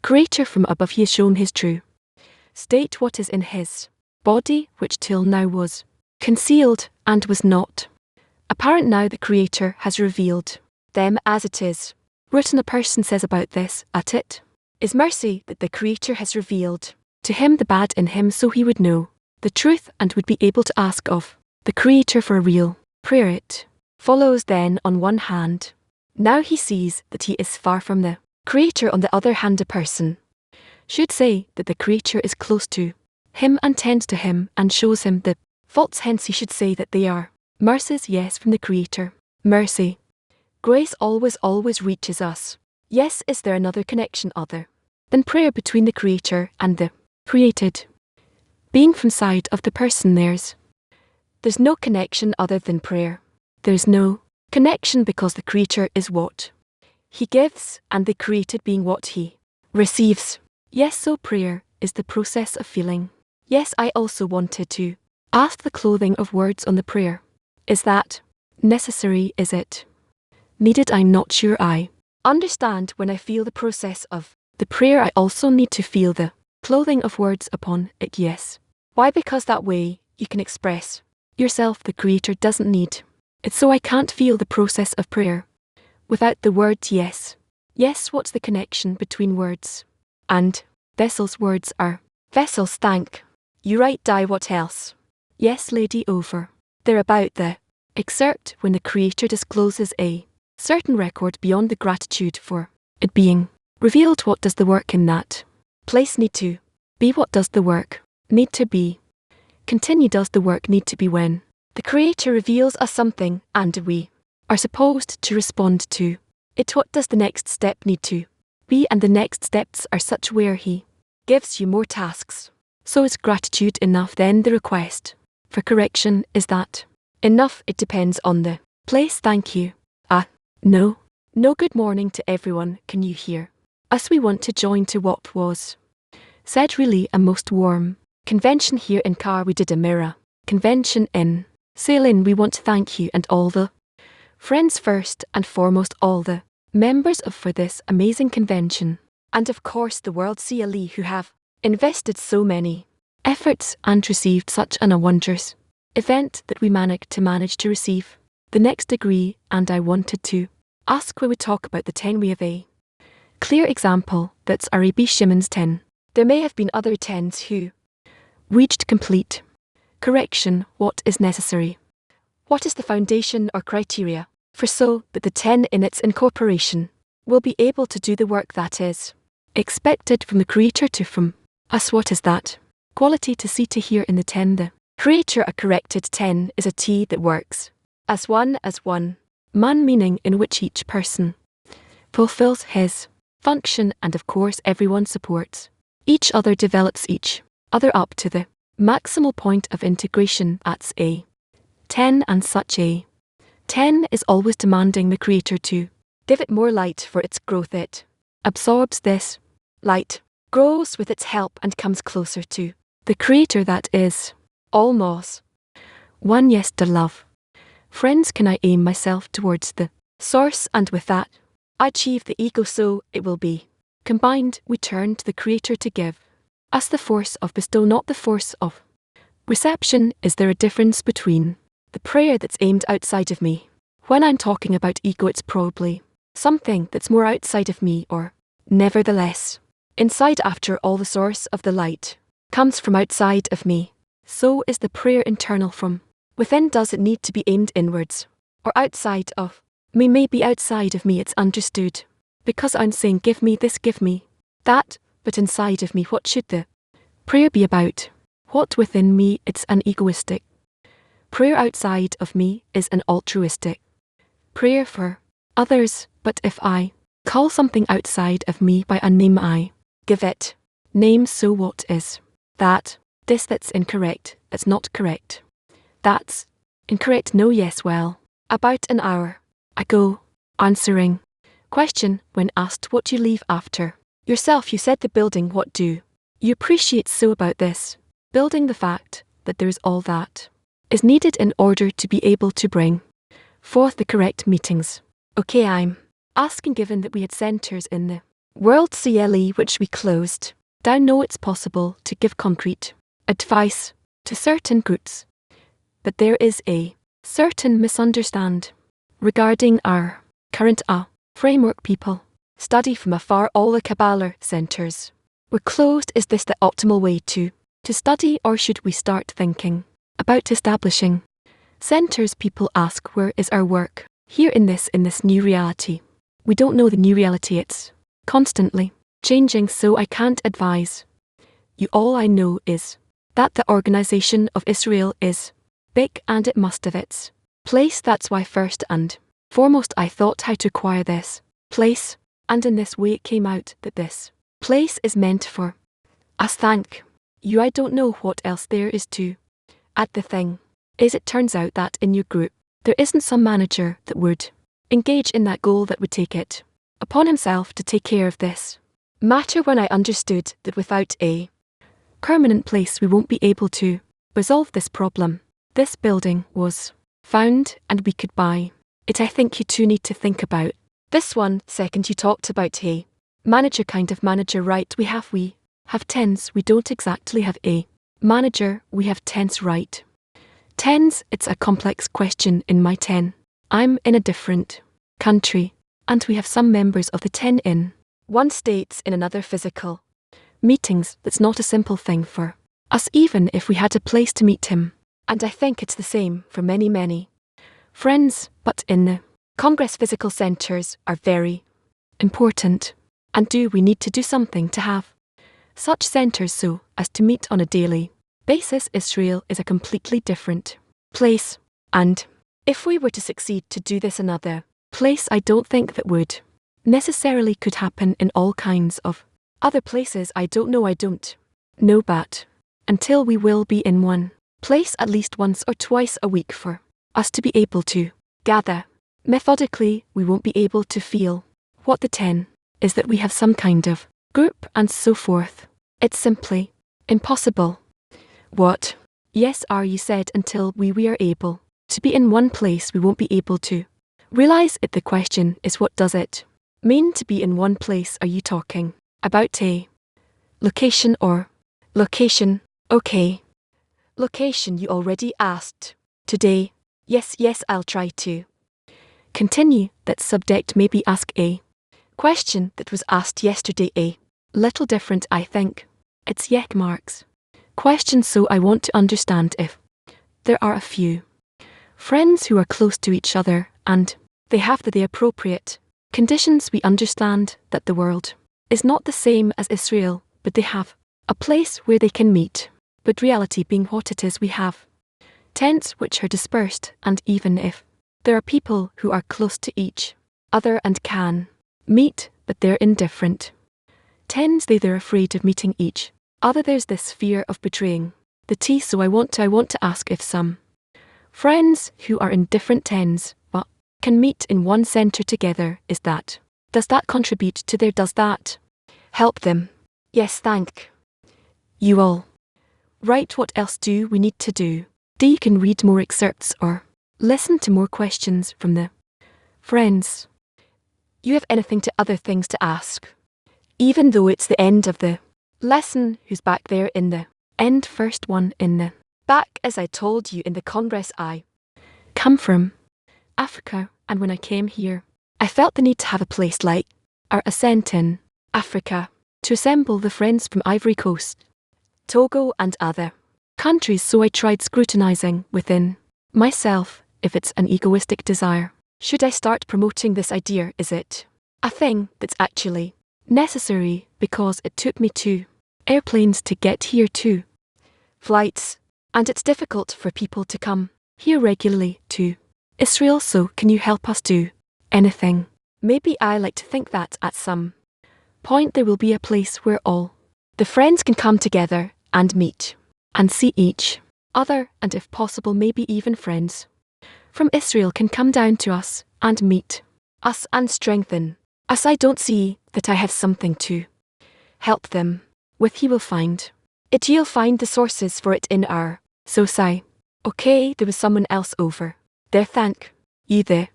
Creator. From above he has shown his true state, what is in his body, which till now was concealed and was not apparent. Now the Creator has revealed them as it is written. A person says about this, at it is mercy that the Creator has revealed to him the bad in him, so he would know the truth and would be able to ask of the Creator for a real prayer. It follows then, on one hand, now he sees that he is far from the Creator. On the other hand, a person should say that the Creator is close to him and tends to him and shows him the faults. Hence he should say that they are mercies, yes, from the Creator. Mercy, grace always reaches us. Yes, is there another connection other than prayer between the Creator and the created being from side of the person? There's no connection other than prayer. There's no connection because the Creator is what he gives, and the created being what he receives. Yes, so prayer is the process of feeling. Yes, I also wanted to ask the clothing of words on the prayer. Is that necessary? Is it needed? I'm not sure. I understand when I feel the process of the prayer, I also need to feel the clothing of words upon it. Yes. Why? Because that way you can express yourself. The Creator doesn't need it, so I can't feel the process of prayer without the words. Yes. Yes, what's the connection between words and vessels? Words are vessels. Thank you. Right, die. What else? Yes, lady, over. They're about the excerpt when the Creator discloses a certain record beyond the gratitude for it being revealed. What does the work in that place need to be? What does the work need to be? Continue. Does the work need to be when the Creator reveals us something and we are supposed to respond to it? What does the next step need to be? And the next steps are such where He gives you more tasks. So is gratitude enough? Then the request for correction, is that enough? It depends on the place. Thank you. No. No. Good morning to everyone. Can you hear us? We want to join to what was said. Really a most warm convention here in Car. We did a mirror convention in Salin. We want to thank you and all the friends, first and foremost all the members of for this amazing convention, and of course the World CLE who have invested so many efforts and received such an wondrous event that we managed to receive the next degree. And I wanted to ask, when we talk about the 10, we have a clear example, that's our AB Shimon's 10. There may have been other 10s who reached complete correction. What is necessary? What is the foundation or criteria for so that the 10 in its incorporation will be able to do the work that is expected from the Creator to from us? What is that quality to see to hear in the 10? The Creator. A corrected 10 is a T that works as one man, meaning in which each person fulfills his function, and of course everyone supports each other, develops each other up to the maximal point of integration. That's a 10, and such a 10 is always demanding the Creator to give it more light for its growth. It absorbs this light, grows with its help, and comes closer to the Creator. That is almost one. Yes, dear love friends, can I aim myself towards the source, and with that I achieve the ego, so it will be combined. We turn to the Creator to give us the force of bestow, not the force of reception. Is there a difference between the prayer that's aimed outside of me? When I'm talking about ego, it's probably something that's more outside of me, or nevertheless inside. After all, the source of the light comes from outside of me. So is the prayer internal from within? Does it need to be aimed inwards or outside of me? Maybe outside of me it's understood, because I'm saying give me this, give me that, but inside of me what should the prayer be about? What within me? It's an egoistic prayer. Outside of me is an altruistic prayer for others. But if I call something outside of me by a name, I give it name. So what is that? This that's incorrect, that's not correct. That's incorrect. No. Yes. Well, about an hour ago, answering question when asked what you leave after yourself, you said the building. What do you appreciate so about this building? The fact that there is all that is needed in order to be able to bring forth the correct meetings. Okay, I'm asking, given that we had centres in the World CLE which we closed down, know it's possible to give concrete advice to certain groups, but there is a certain misunderstand regarding our current framework. People study from afar. All the Kabbalah centres were closed. Is this the optimal way to study, or should we start thinking about establishing centres? People ask, where is our work here in this new reality? We don't know the new reality. It's constantly changing, so I can't advise you. All I know is that the organization of Israel is big, and it must have its place. That's why first and foremost I thought how to acquire this place, and in this way it came out that this place is meant for us. Thank you. I don't know what else there is to add. The thing is, it turns out that in your group there isn't some manager that would engage in that goal, that would take it upon himself to take care of this matter. When I understood that without a permanent place we won't be able to resolve this problem, this building was found and we could buy it. I think you two need to think about this one second. You talked about a manager, kind of manager, right? We have tens. We don't exactly have a manager, we have tens, right? Tens, it's a complex question. In my 10, I'm in a different country, and we have some members of the 10 in one states, in another physical meetings. That's not a simple thing for us, even if we had a place to meet him. And I think it's the same for many friends, but in the Congress physical centers are very important. And do we need to do something to have such centers so as to meet on a daily basis? Israel is a completely different place. And if we were to succeed to do this another place, I don't think that would necessarily could happen in all kinds of other places. I don't know, but until we will be in one place at least once or twice a week for us to be able to gather methodically, we won't be able to feel what the 10 is, that we have some kind of group and so forth. It's simply impossible. What? Yes, you said until we are able to be in one place, we won't be able to realize it. The question is, what does it mean to be in one place? Are you talking about a location or location? Okay. Location you already asked today. Yes, I'll try to continue that subject. Maybe ask a question that was asked yesterday. A little different, I think. It's Mark's question, so I want to understand if there are a few friends who are close to each other and they have the appropriate conditions. We understand that the world is not the same as Israel, but they have a place where they can meet. But reality being what it is, we have tents which are dispersed, and even if there are people who are close to each other and can meet, but they're in different tents, they're afraid of meeting each other. There's this fear of betraying the tea. So I want to ask if some friends who are in different tents but can meet in one center together, does that contribute to does that help them? Yes, thank you all. Right, what else do we need to do? You can read more excerpts or listen to more questions from the friends. You have anything to other things to ask? Even though it's the end of the lesson, who's back there in the end? First one in the back. As I told you in the Congress, I come from Africa, and when I came here, I felt the need to have a place like our ascent in Africa to assemble the friends from Ivory Coast, Togo and other countries. So I tried scrutinizing within myself if it's an egoistic desire. Should I start promoting this idea? Is it a thing that's actually necessary? Because it took me 2 airplanes to get here, 2 flights, and it's difficult for people to come here regularly to Israel. So can you help us do anything? Maybe I like to think that at some point there will be a place where all the friends can come together and meet and see each other, and if possible maybe even friends from Israel can come down to us and meet us and strengthen us. I don't see that I have something to help them with. He will find it. You'll find the sources for it in our society. Okay, there was someone else over there. Thank you. The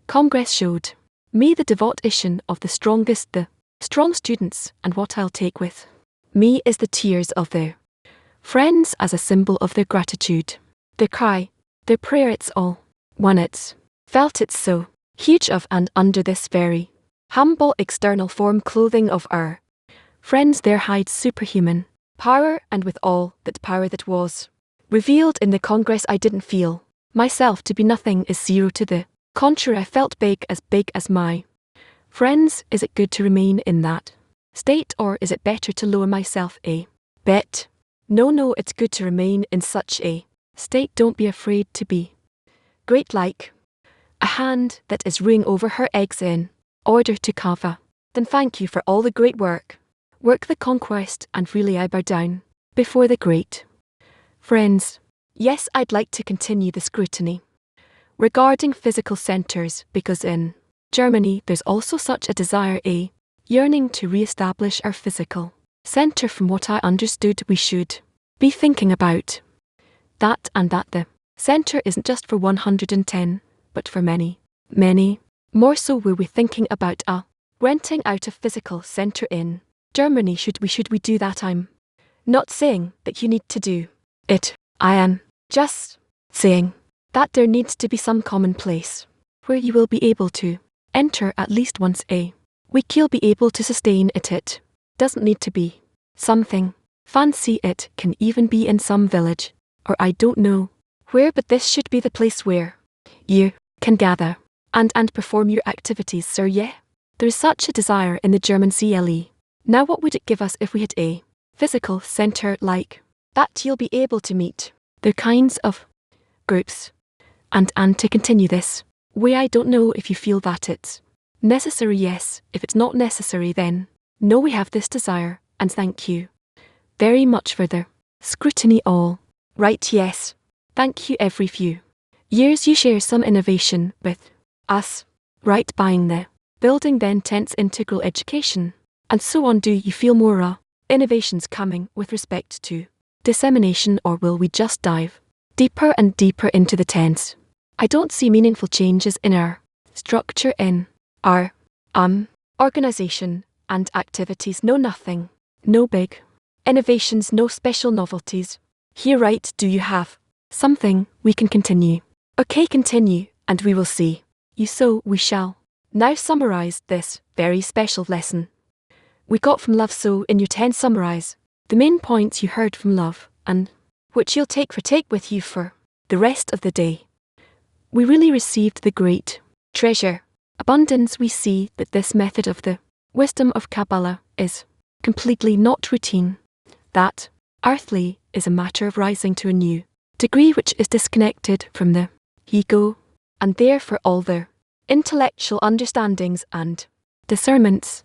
Congress showed me the devotion of the strongest, the strong students, and what I'll take with me is the tears of their friends as a symbol of their gratitude, their cry, their prayer. It's all one. It's felt. It's so huge of and under this very humble external form clothing of our friends there hides superhuman power, and with all that power that was revealed in the Congress, I didn't feel myself to be nothing is zero. To the contrary, I felt big as my friends. Is it good to remain in that state, or is it better to lower myself a bit? No, it's good to remain in such a state. Don't be afraid to be great, like a hand that is ruining over her eggs in order to cover. Then thank you for all the great work the conquest, and really I bow down before the great friends. Yes, I'd like to continue the scrutiny regarding physical centers, because in Germany there's also such a desire, a yearning to re-establish our physical center. From what I understood, we should be thinking about that, and that the center isn't just for 110, but for many more. So were we thinking about renting out a physical center in Germany? Should we do that? I'm not saying that you need to do it. I am just saying that there needs to be some common place where you will be able to enter at least once a week. You'll be able to sustain it. It doesn't need to be something fancy. It can even be in some village, or I don't know where, but this should be the place where you can gather and perform your activities, sir, yeah? There is such a desire in the German CLE. Now what would it give us if we had a physical centre like that you'll be able to meet their kinds of groups and to continue this way? I don't know if you feel that it's necessary, yes. If it's not necessary, then no, we have this desire, and thank you very much for the scrutiny. All right, yes. Thank you. Every few years you share some innovation with us, right? Buying the building, then tents integral education, and so on. Do you feel more innovations coming with respect to dissemination, or will we just dive deeper and deeper into the tents? I don't see meaningful changes in our structure, in our organization and activities. No, nothing. No big innovations, no special novelties. Here, right? Do you have something we can continue? Okay, continue, and we will see you. So we shall now summarize this very special lesson we got from Love. So in your 10, summarize the main points you heard from Love, and which you'll take with you for the rest of the day. We really received the great treasure abundance. We see that this method of the wisdom of Kabbalah is completely not routine, that earthly is a matter of rising to a new degree which is disconnected from the ego, and therefore all the intellectual understandings and discernments